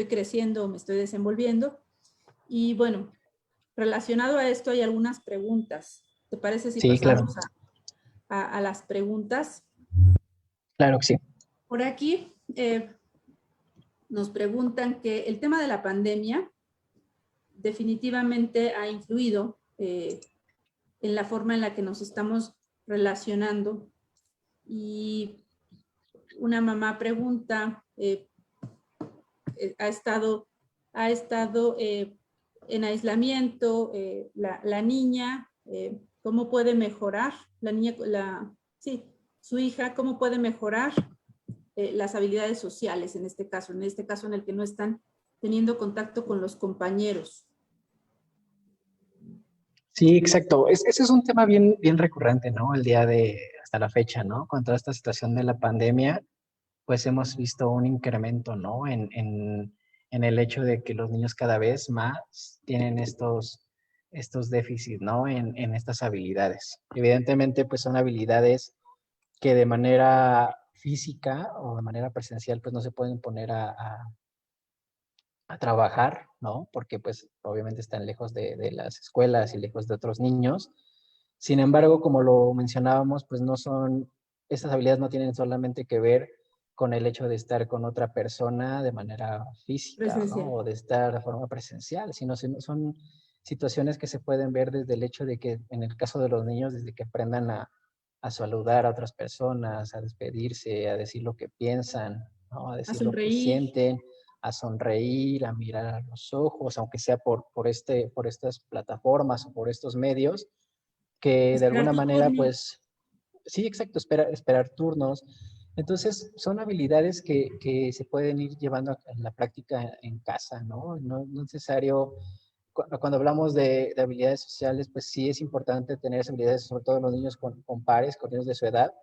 Speaker 1: creciendo o me estoy desenvolviendo. Y bueno, relacionado a esto hay algunas preguntas. ¿Te parece si pasamos
Speaker 2: claro.
Speaker 1: a las preguntas?
Speaker 2: Claro que sí.
Speaker 1: Por aquí nos preguntan que el tema de la pandemia definitivamente ha influido en la forma en la que nos estamos relacionando. Y una mamá pregunta, ha estado en aislamiento, la niña, ¿cómo puede mejorar? La niña, sí, su hija, ¿cómo puede mejorar las habilidades sociales en este caso en el que no están teniendo contacto con los compañeros?
Speaker 2: Sí, exacto. Ese es un tema bien, bien recurrente, ¿no? El día de, hasta la fecha, ¿no? Con toda esta situación de la pandemia, pues hemos visto un incremento, ¿no? En el hecho de que los niños cada vez más tienen estos déficits, ¿no? En estas habilidades. Evidentemente, pues son habilidades que de manera física o de manera presencial, pues no se pueden poner a trabajar, ¿no? Porque pues obviamente están lejos de las escuelas y lejos de otros niños. Sin embargo, como lo mencionábamos, pues no son, estas habilidades no tienen solamente que ver con el hecho de estar con otra persona de manera física, ¿no?
Speaker 1: Presencial.
Speaker 2: O de estar de forma presencial, sino son situaciones que se pueden ver desde el hecho de que, en el caso de los niños, desde que aprendan a saludar a otras personas, a despedirse, a decir lo que piensan, ¿no? A
Speaker 1: A
Speaker 2: decir lo que
Speaker 1: sonreír.
Speaker 2: sienten, a sonreír, a mirar a los ojos, aunque sea por estas plataformas o por estos medios, que de
Speaker 1: Esperar
Speaker 2: alguna
Speaker 1: tu
Speaker 2: manera,
Speaker 1: turno.
Speaker 2: pues, sí, exacto, esperar turnos. Entonces, son habilidades que se pueden ir llevando a la práctica en casa, ¿no? No es necesario, cuando hablamos de habilidades sociales, pues sí es importante tener esas habilidades, sobre todo los niños con pares, con niños de su edad,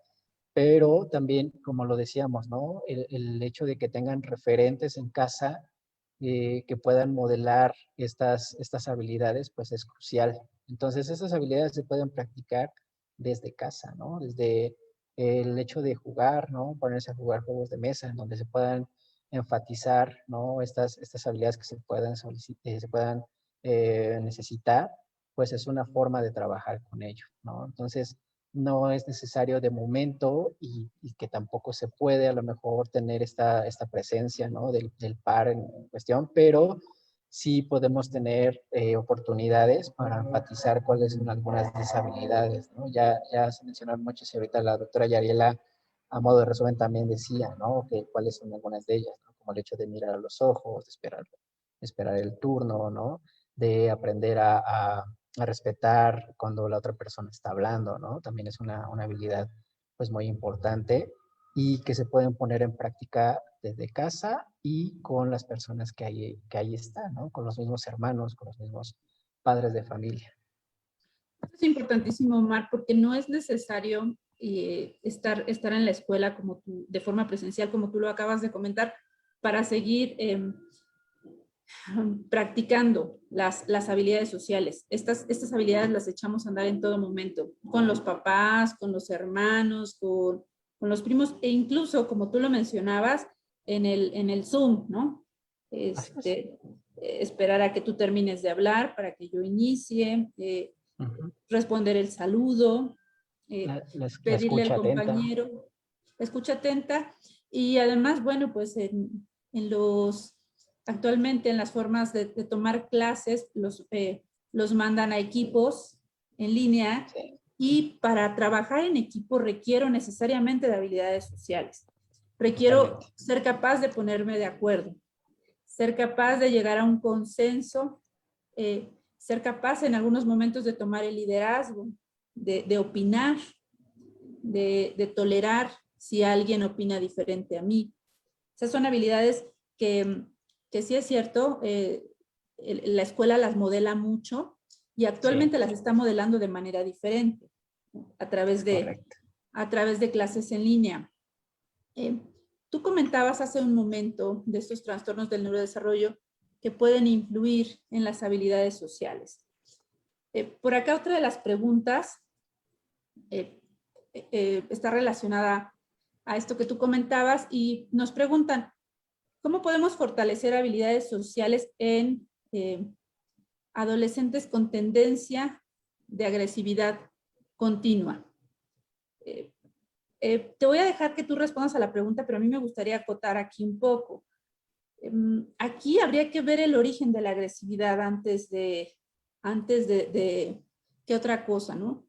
Speaker 2: pero también, como lo decíamos, ¿no? El hecho de que tengan referentes en casa que puedan modelar estas habilidades, pues es crucial. Entonces, esas habilidades se pueden practicar desde casa, ¿no? Desde el hecho de jugar, ¿no? Ponerse a jugar juegos de mesa en donde se puedan enfatizar, ¿no? Estas habilidades que se puedan necesitar, pues es una forma de trabajar con ello, ¿no? Entonces, no es necesario de momento y que tampoco se puede a lo mejor tener esta presencia, ¿no? del par en cuestión, pero sí podemos tener oportunidades para enfatizar cuáles son algunas deshabilidades, ¿no? Ya se mencionaron muchas y ahorita la doctora Yariela, a modo de resumen, también decía, ¿no? Que cuáles son algunas de ellas, ¿no? Como el hecho de mirar a los ojos, de esperar el turno, ¿no? De aprender a respetar cuando la otra persona está hablando, ¿no? También es una habilidad pues muy importante y que se pueden poner en práctica desde casa y con las personas que ahí están, ¿no? Con los mismos hermanos, con los mismos padres de familia.
Speaker 1: Es importantísimo, Omar, porque no es necesario estar en la escuela de forma presencial, como tú lo acabas de comentar, para seguir practicando las habilidades sociales. Estas habilidades las echamos a andar en todo momento, con los papás, con los hermanos, con los primos, e incluso, como tú lo mencionabas, en el Zoom, ¿no?
Speaker 2: Así es.
Speaker 1: Esperar a que tú termines de hablar para que yo inicie, responder el saludo,
Speaker 2: La
Speaker 1: pedirle al
Speaker 2: escucha atenta.
Speaker 1: compañero, la escucha atenta, y además, bueno, pues actualmente en las formas de tomar clases, los mandan a equipos en línea,
Speaker 2: Sí,
Speaker 1: y para trabajar en equipo requiero necesariamente de habilidades sociales. Requiero
Speaker 2: totalmente.
Speaker 1: ser capaz de ponerme de acuerdo, ser capaz de llegar a un consenso, ser capaz en algunos momentos de tomar el liderazgo, de opinar, de tolerar si alguien opina diferente a mí. Esas son habilidades que sí es cierto, la escuela las modela mucho y
Speaker 2: Sí,
Speaker 1: actualmente las está modelando de manera diferente, ¿no?
Speaker 2: correcto.
Speaker 1: A través de clases en línea. Eh, Tú comentabas hace un momento de estos trastornos del neurodesarrollo que pueden influir en las habilidades sociales. Por acá otra de las preguntas eh, está relacionada a esto que tú comentabas y nos preguntan, ¿cómo podemos fortalecer habilidades sociales en adolescentes con tendencia de agresividad continua? Eh, Te voy a dejar que tú respondas a la pregunta, pero a mí me gustaría acotar aquí un poco. Aquí habría que ver el origen de la agresividad antes de qué otra cosa, ¿no?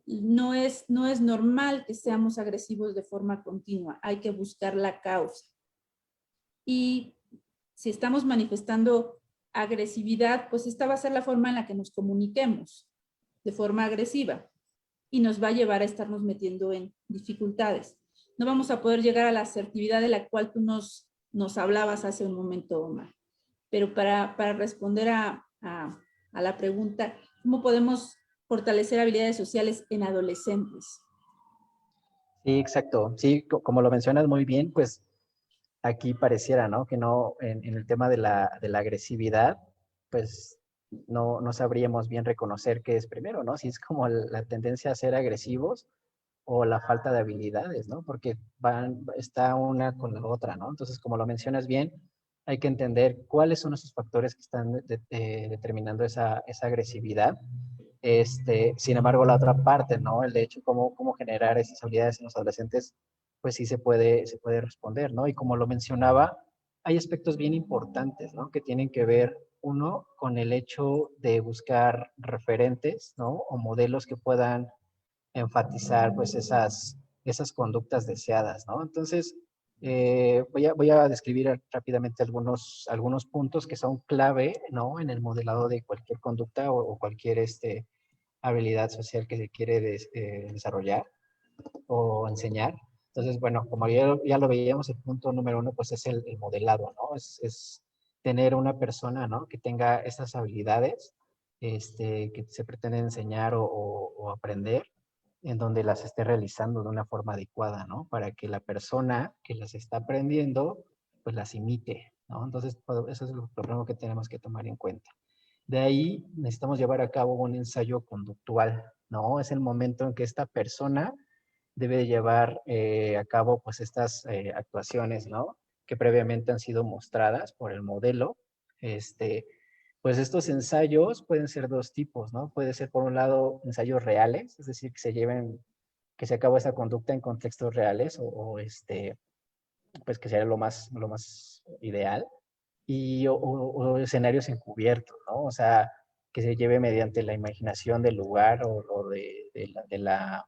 Speaker 1: No es normal que seamos agresivos de forma continua, hay que buscar la causa. Y si estamos manifestando agresividad, pues esta va a ser la forma en la que nos comuniquemos de forma agresiva y nos va a llevar a estarnos metiendo en dificultades. No vamos a poder llegar a la asertividad de la cual tú nos hablabas hace un momento, Omar. Pero para responder a la pregunta, ¿cómo podemos fortalecer habilidades sociales en adolescentes?
Speaker 2: Sí, exacto. Sí, como lo mencionas muy bien, pues aquí pareciera, ¿no? Que no, en el tema de la agresividad, pues no sabríamos bien reconocer qué es primero, ¿no? Si es como la tendencia a ser agresivos o la falta de habilidades, ¿no? Porque está una con la otra, ¿no? Entonces, como lo mencionas bien, hay que entender cuáles son esos factores que están determinando esa agresividad. Sin embargo, la otra parte, ¿no? El de hecho, cómo generar esas habilidades en los adolescentes, pues sí se puede responder, ¿no? Y como lo mencionaba, hay aspectos bien importantes, ¿no? Que tienen que ver, uno, con el hecho de buscar referentes, ¿no? O modelos que puedan enfatizar, pues, esas conductas deseadas, ¿no? Entonces, voy a describir rápidamente algunos puntos que son clave, ¿no? En el modelado de cualquier conducta o cualquier habilidad social que se quiere desarrollar o enseñar. Entonces, bueno, como ya lo veíamos, el punto número uno, pues es el modelado, ¿no? Es tener una persona, ¿no? Que tenga estas habilidades que se pretende enseñar o aprender, en donde las esté realizando de una forma adecuada, ¿no? Para que la persona que las está aprendiendo, pues las imite, ¿no? Entonces, eso es lo primero que tenemos que tomar en cuenta. De ahí necesitamos llevar a cabo un ensayo conductual, ¿no? Es el momento en que esta persona debe de llevar a cabo pues estas actuaciones, ¿no? Que previamente han sido mostradas por el modelo. Este, pues estos ensayos pueden ser dos tipos, ¿no? Puede ser por un lado ensayos reales, es decir, que se acabó esa conducta en contextos reales pues que sería lo más ideal o escenarios encubiertos, ¿no? O sea, que se lleve mediante la imaginación del lugar o de la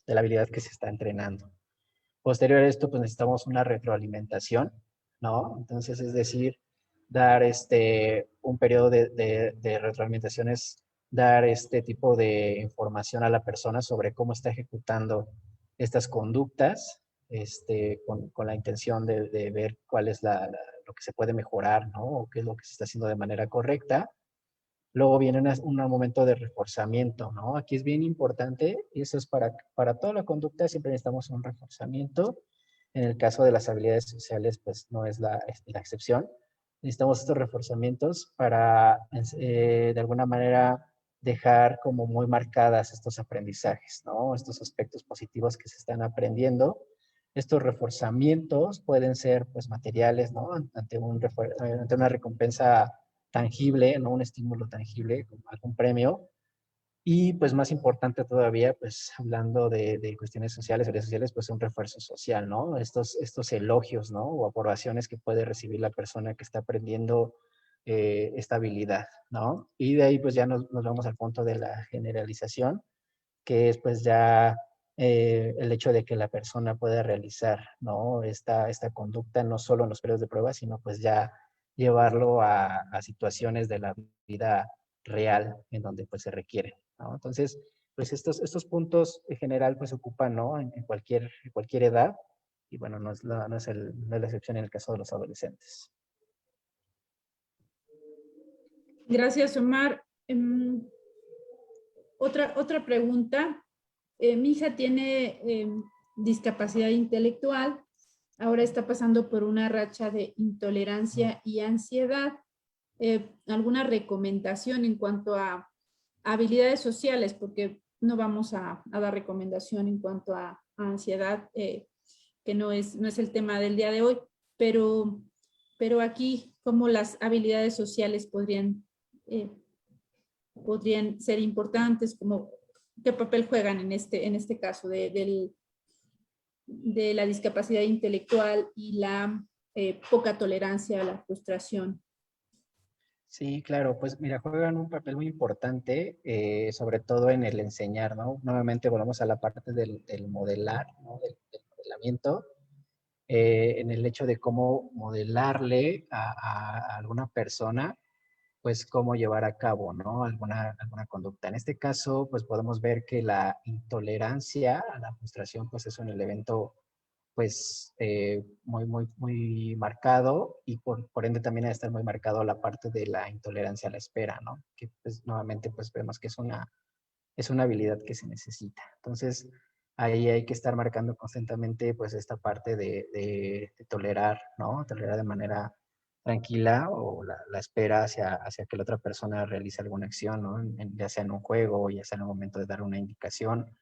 Speaker 2: habilidad que se está entrenando. Posterior a esto, pues necesitamos una retroalimentación, ¿no? Entonces, es decir, dar un periodo de retroalimentación es dar este tipo de información a la persona sobre cómo está ejecutando estas conductas con la intención de ver cuál es lo que se puede mejorar, ¿no? O qué es lo que se está haciendo de manera correcta. Luego viene un momento de reforzamiento, ¿no? Aquí es bien importante, y eso es para toda la conducta, siempre necesitamos un reforzamiento. En el caso de las habilidades sociales, pues no es la excepción. Necesitamos estos reforzamientos para, de alguna manera, dejar como muy marcadas estos aprendizajes, ¿no? Estos aspectos positivos que se están aprendiendo. Estos reforzamientos pueden ser, pues, materiales, ¿no? Ante una recompensa tangible, ¿no? Un estímulo tangible, como algún premio. Y pues más importante todavía, pues hablando de cuestiones sociales, redes sociales, pues un refuerzo social, ¿no? Estos elogios, ¿no? O aprobaciones que puede recibir la persona que está aprendiendo esta habilidad, ¿no? Y de ahí pues ya nos vamos al punto de la generalización, que es pues ya el hecho de que la persona pueda realizar, ¿no? Esta conducta no solo en los periodos de prueba, sino pues ya llevarlo a situaciones de la vida real en donde pues se requiere, ¿no? Entonces, pues estos puntos en general pues ocupan, ¿no? En cualquier edad, y bueno, no es la excepción en el caso de los adolescentes.
Speaker 1: Gracias, Omar. Otra pregunta. Mi hija tiene discapacidad intelectual. Ahora está pasando por una racha de intolerancia y ansiedad. ¿Alguna recomendación en cuanto a habilidades sociales? Porque no vamos a dar recomendación en cuanto a ansiedad, que no es el tema del día de hoy, pero aquí, ¿cómo las habilidades sociales podrían ser importantes? Como, ¿qué papel juegan en este caso de la discapacidad intelectual y la poca tolerancia a la frustración?
Speaker 2: Sí, claro, pues mira, juegan un papel muy importante, sobre todo en el enseñar, ¿no? Nuevamente volvemos a la parte del modelar, ¿no? Del modelamiento, en el hecho de cómo modelarle a alguna persona, pues cómo llevar a cabo, ¿no? Alguna conducta. En este caso, pues podemos ver que la intolerancia a la frustración, pues es un elemento pues muy marcado, y por ende también ha de estar muy marcado la parte de la intolerancia a la espera, ¿no? Que pues nuevamente pues vemos que es una habilidad que se necesita. Entonces ahí hay que estar marcando constantemente pues esta parte de tolerar, ¿no? Tolerar de manera tranquila o la espera hacia que la otra persona realice alguna acción, ¿no? Ya sea en un juego, ya sea en un momento de dar una indicación,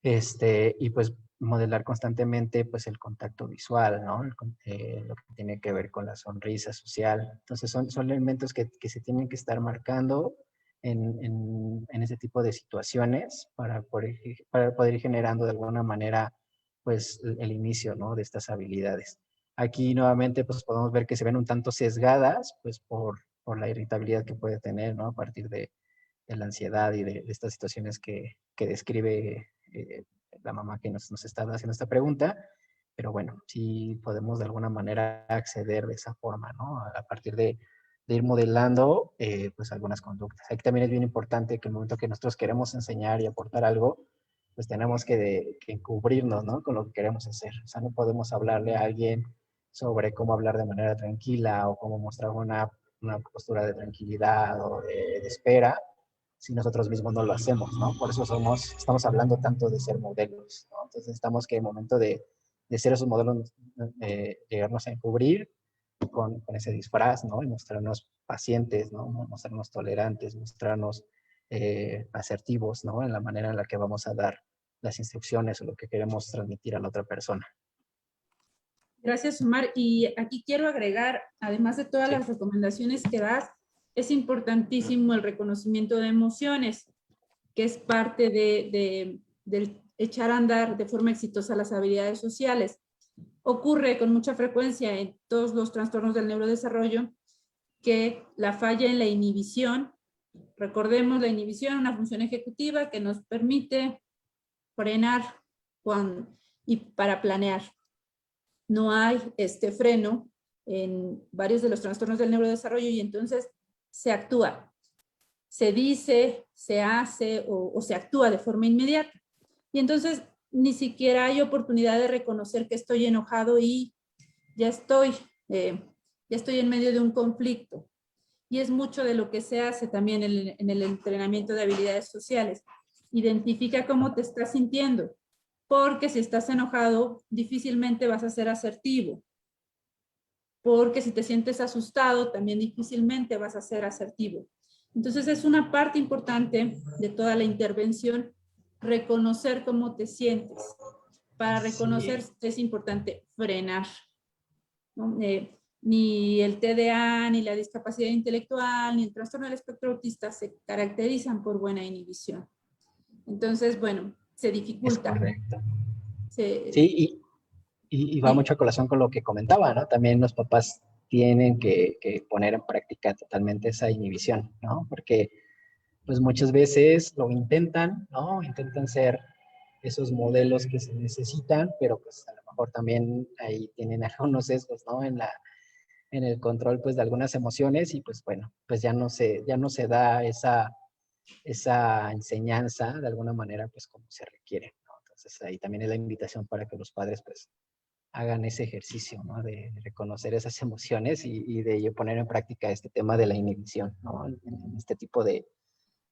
Speaker 2: y pues modelar constantemente pues el contacto visual, ¿no? Lo que tiene que ver con la sonrisa social. Entonces son elementos que se tienen que estar marcando en ese tipo de situaciones para poder ir generando de alguna manera pues el inicio, ¿no? De estas habilidades. Aquí nuevamente pues podemos ver que se ven un tanto sesgadas pues por la irritabilidad que puede tener, ¿no? A partir de la ansiedad y de estas situaciones que describe la mamá que nos está haciendo esta pregunta. Pero bueno, sí podemos de alguna manera acceder de esa forma, ¿no? A partir de ir modelando pues algunas conductas. Aquí también es bien importante que el momento que nosotros queremos enseñar y aportar algo, pues tenemos que cubrirnos, ¿no? Con lo que queremos hacer. O sea, no podemos hablarle a alguien sobre cómo hablar de manera tranquila o cómo mostrar una postura de tranquilidad o de espera si nosotros mismos no lo hacemos, ¿no? Por eso estamos hablando tanto de ser modelos, ¿no? Entonces necesitamos que en el momento de ser esos modelos, llegarnos a encubrir con ese disfraz, ¿no? Y mostrarnos pacientes, ¿no? Mostrarnos tolerantes, mostrarnos asertivos, ¿no? En la manera en la que vamos a dar las instrucciones o lo que queremos transmitir a la otra persona.
Speaker 1: Gracias, Omar. Y aquí quiero agregar, además de todas
Speaker 2: Sí.
Speaker 1: las recomendaciones que das, es importantísimo el reconocimiento de emociones, que es parte del echar a andar de forma exitosa las habilidades sociales. Ocurre con mucha frecuencia en todos los trastornos del neurodesarrollo que la falla en la inhibición, recordemos la inhibición, una función ejecutiva que nos permite frenar y para planear. No hay este freno en varios de los trastornos del neurodesarrollo y entonces se actúa, se dice, se hace o se actúa de forma inmediata. Y entonces ni siquiera hay oportunidad de reconocer que estoy enojado y ya estoy en medio de un conflicto. Y es mucho de lo que se hace también en el entrenamiento de habilidades sociales. Identifica cómo te estás sintiendo, porque si estás enojado, difícilmente vas a ser asertivo. Porque si te sientes asustado, también difícilmente vas a ser asertivo. Entonces es una parte importante de toda la intervención, reconocer cómo te sientes. Para reconocer es importante frenar, ¿no? Ni el TDA, ni la discapacidad intelectual, ni el trastorno del espectro autista se caracterizan por buena inhibición. Entonces, bueno, se
Speaker 2: Es
Speaker 1: dificulta.
Speaker 2: correcto.
Speaker 1: Se,
Speaker 2: Sí, y va mucho a colación con lo que comentaba, ¿no? También los papás tienen que poner en práctica totalmente esa inhibición, ¿no? Porque pues muchas veces lo intentan, ¿no? Intentan ser esos modelos que se necesitan, pero pues a lo mejor también ahí tienen algunos sesgos, ¿no? En el control pues de algunas emociones y pues bueno, pues ya no se da esa enseñanza de alguna manera pues como se requiere, ¿no? Entonces ahí también es la invitación para que los padres pues hagan ese ejercicio, ¿no? De reconocer esas emociones y de ello poner en práctica este tema de la inhibición, ¿no? En este tipo de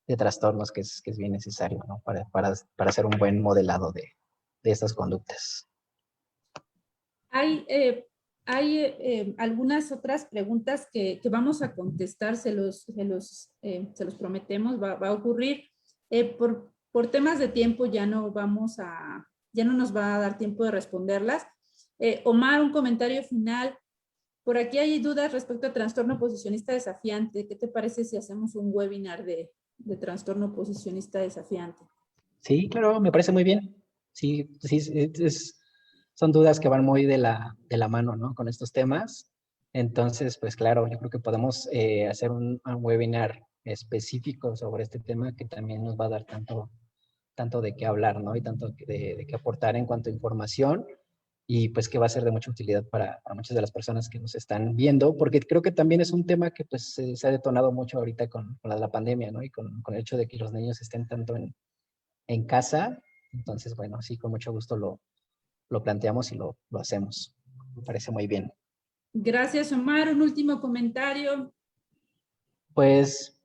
Speaker 2: trastornos que es bien necesario, ¿no? Para hacer un buen modelado de estas conductas.
Speaker 1: Hay, algunas otras preguntas que vamos a contestar, se los prometemos, va a ocurrir. Por temas de tiempo ya no nos va a dar tiempo de responderlas. Omar, un comentario final. Por aquí hay dudas respecto a trastorno posicionista desafiante. ¿Qué te parece si hacemos un webinar de trastorno posicionista desafiante?
Speaker 2: Sí, claro, me parece muy bien. Sí, sí, son dudas que van muy de la mano, ¿no? Con estos temas. Entonces, pues claro, yo creo que podemos hacer un webinar específico sobre este tema que también nos va a dar tanto de qué hablar, ¿no? Y tanto de qué aportar en cuanto a información y pues que va a ser de mucha utilidad para muchas de las personas que nos están viendo, porque creo que también es un tema que pues se ha detonado mucho ahorita con la pandemia, ¿no? Y con el hecho de que los niños estén tanto en casa. Entonces, bueno, sí, con mucho gusto lo planteamos y lo hacemos. Me parece muy bien.
Speaker 1: Gracias, Omar. Un último comentario.
Speaker 2: Pues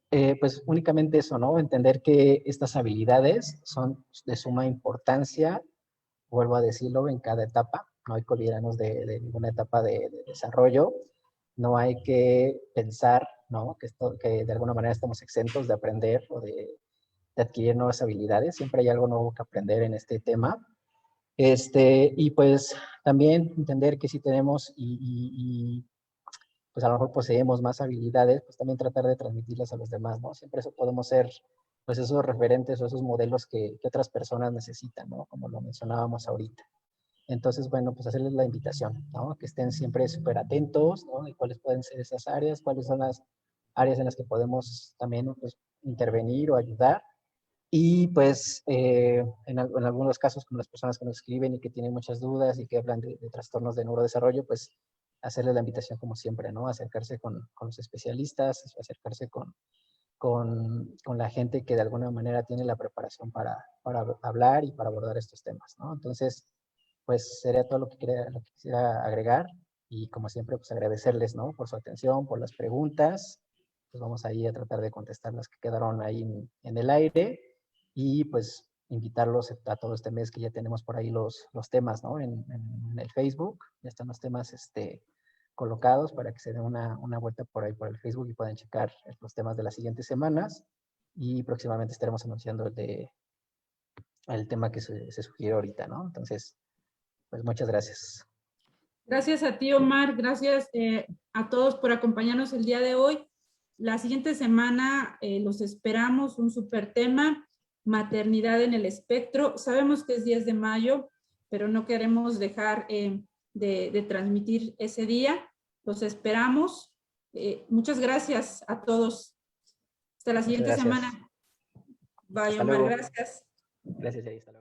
Speaker 2: únicamente eso, ¿no? Entender que estas habilidades son de suma importancia, vuelvo a decirlo, en cada etapa. No hay que olvidarnos de ninguna etapa de desarrollo. No hay que pensar, ¿no? Que de alguna manera estamos exentos de aprender o de adquirir nuevas habilidades. Siempre hay algo nuevo que aprender en este tema. Y pues también entender que si tenemos pues a lo mejor poseemos más habilidades, pues también tratar de transmitirlas a los demás, ¿no? Siempre eso podemos ser, pues esos referentes o esos modelos que otras personas necesitan, ¿no? Como lo mencionábamos ahorita. Entonces, bueno, pues hacerles la invitación, ¿no? Que estén siempre súper atentos, ¿no? De cuáles pueden ser esas áreas, cuáles son las áreas en las que podemos también pues, intervenir o ayudar. Y pues en algunos casos, como las personas que nos escriben y que tienen muchas dudas y que hablan de trastornos de neurodesarrollo, pues hacerle la invitación como siempre, ¿no? Acercarse con los especialistas, acercarse con la gente que de alguna manera tiene la preparación para hablar y para abordar estos temas, ¿no? Entonces, pues sería todo lo que quisiera agregar y como siempre, pues agradecerles, ¿no? Por su atención, por las preguntas. Pues vamos ahí a tratar de contestar las que quedaron ahí en el aire y pues invitarlos a todo este mes que ya tenemos por ahí los temas, ¿no? En el Facebook, ya están los temas colocados para que se den una vuelta por ahí por el Facebook y puedan checar los temas de las siguientes semanas y próximamente estaremos anunciando el tema que se sugiere ahorita, ¿no? Entonces, pues muchas gracias.
Speaker 1: Gracias a ti, Omar. Gracias a todos por acompañarnos el día de hoy. La siguiente semana los esperamos, un súper tema, maternidad en el espectro. Sabemos que es 10 de mayo, pero no queremos dejar de transmitir ese día. Los esperamos. Muchas gracias a todos. Hasta la
Speaker 2: Muchas
Speaker 1: siguiente
Speaker 2: gracias.
Speaker 1: semana. Bye,
Speaker 2: Hasta
Speaker 1: Omar.
Speaker 2: luego.
Speaker 1: Gracias.
Speaker 2: Gracias, Yair. Hasta luego.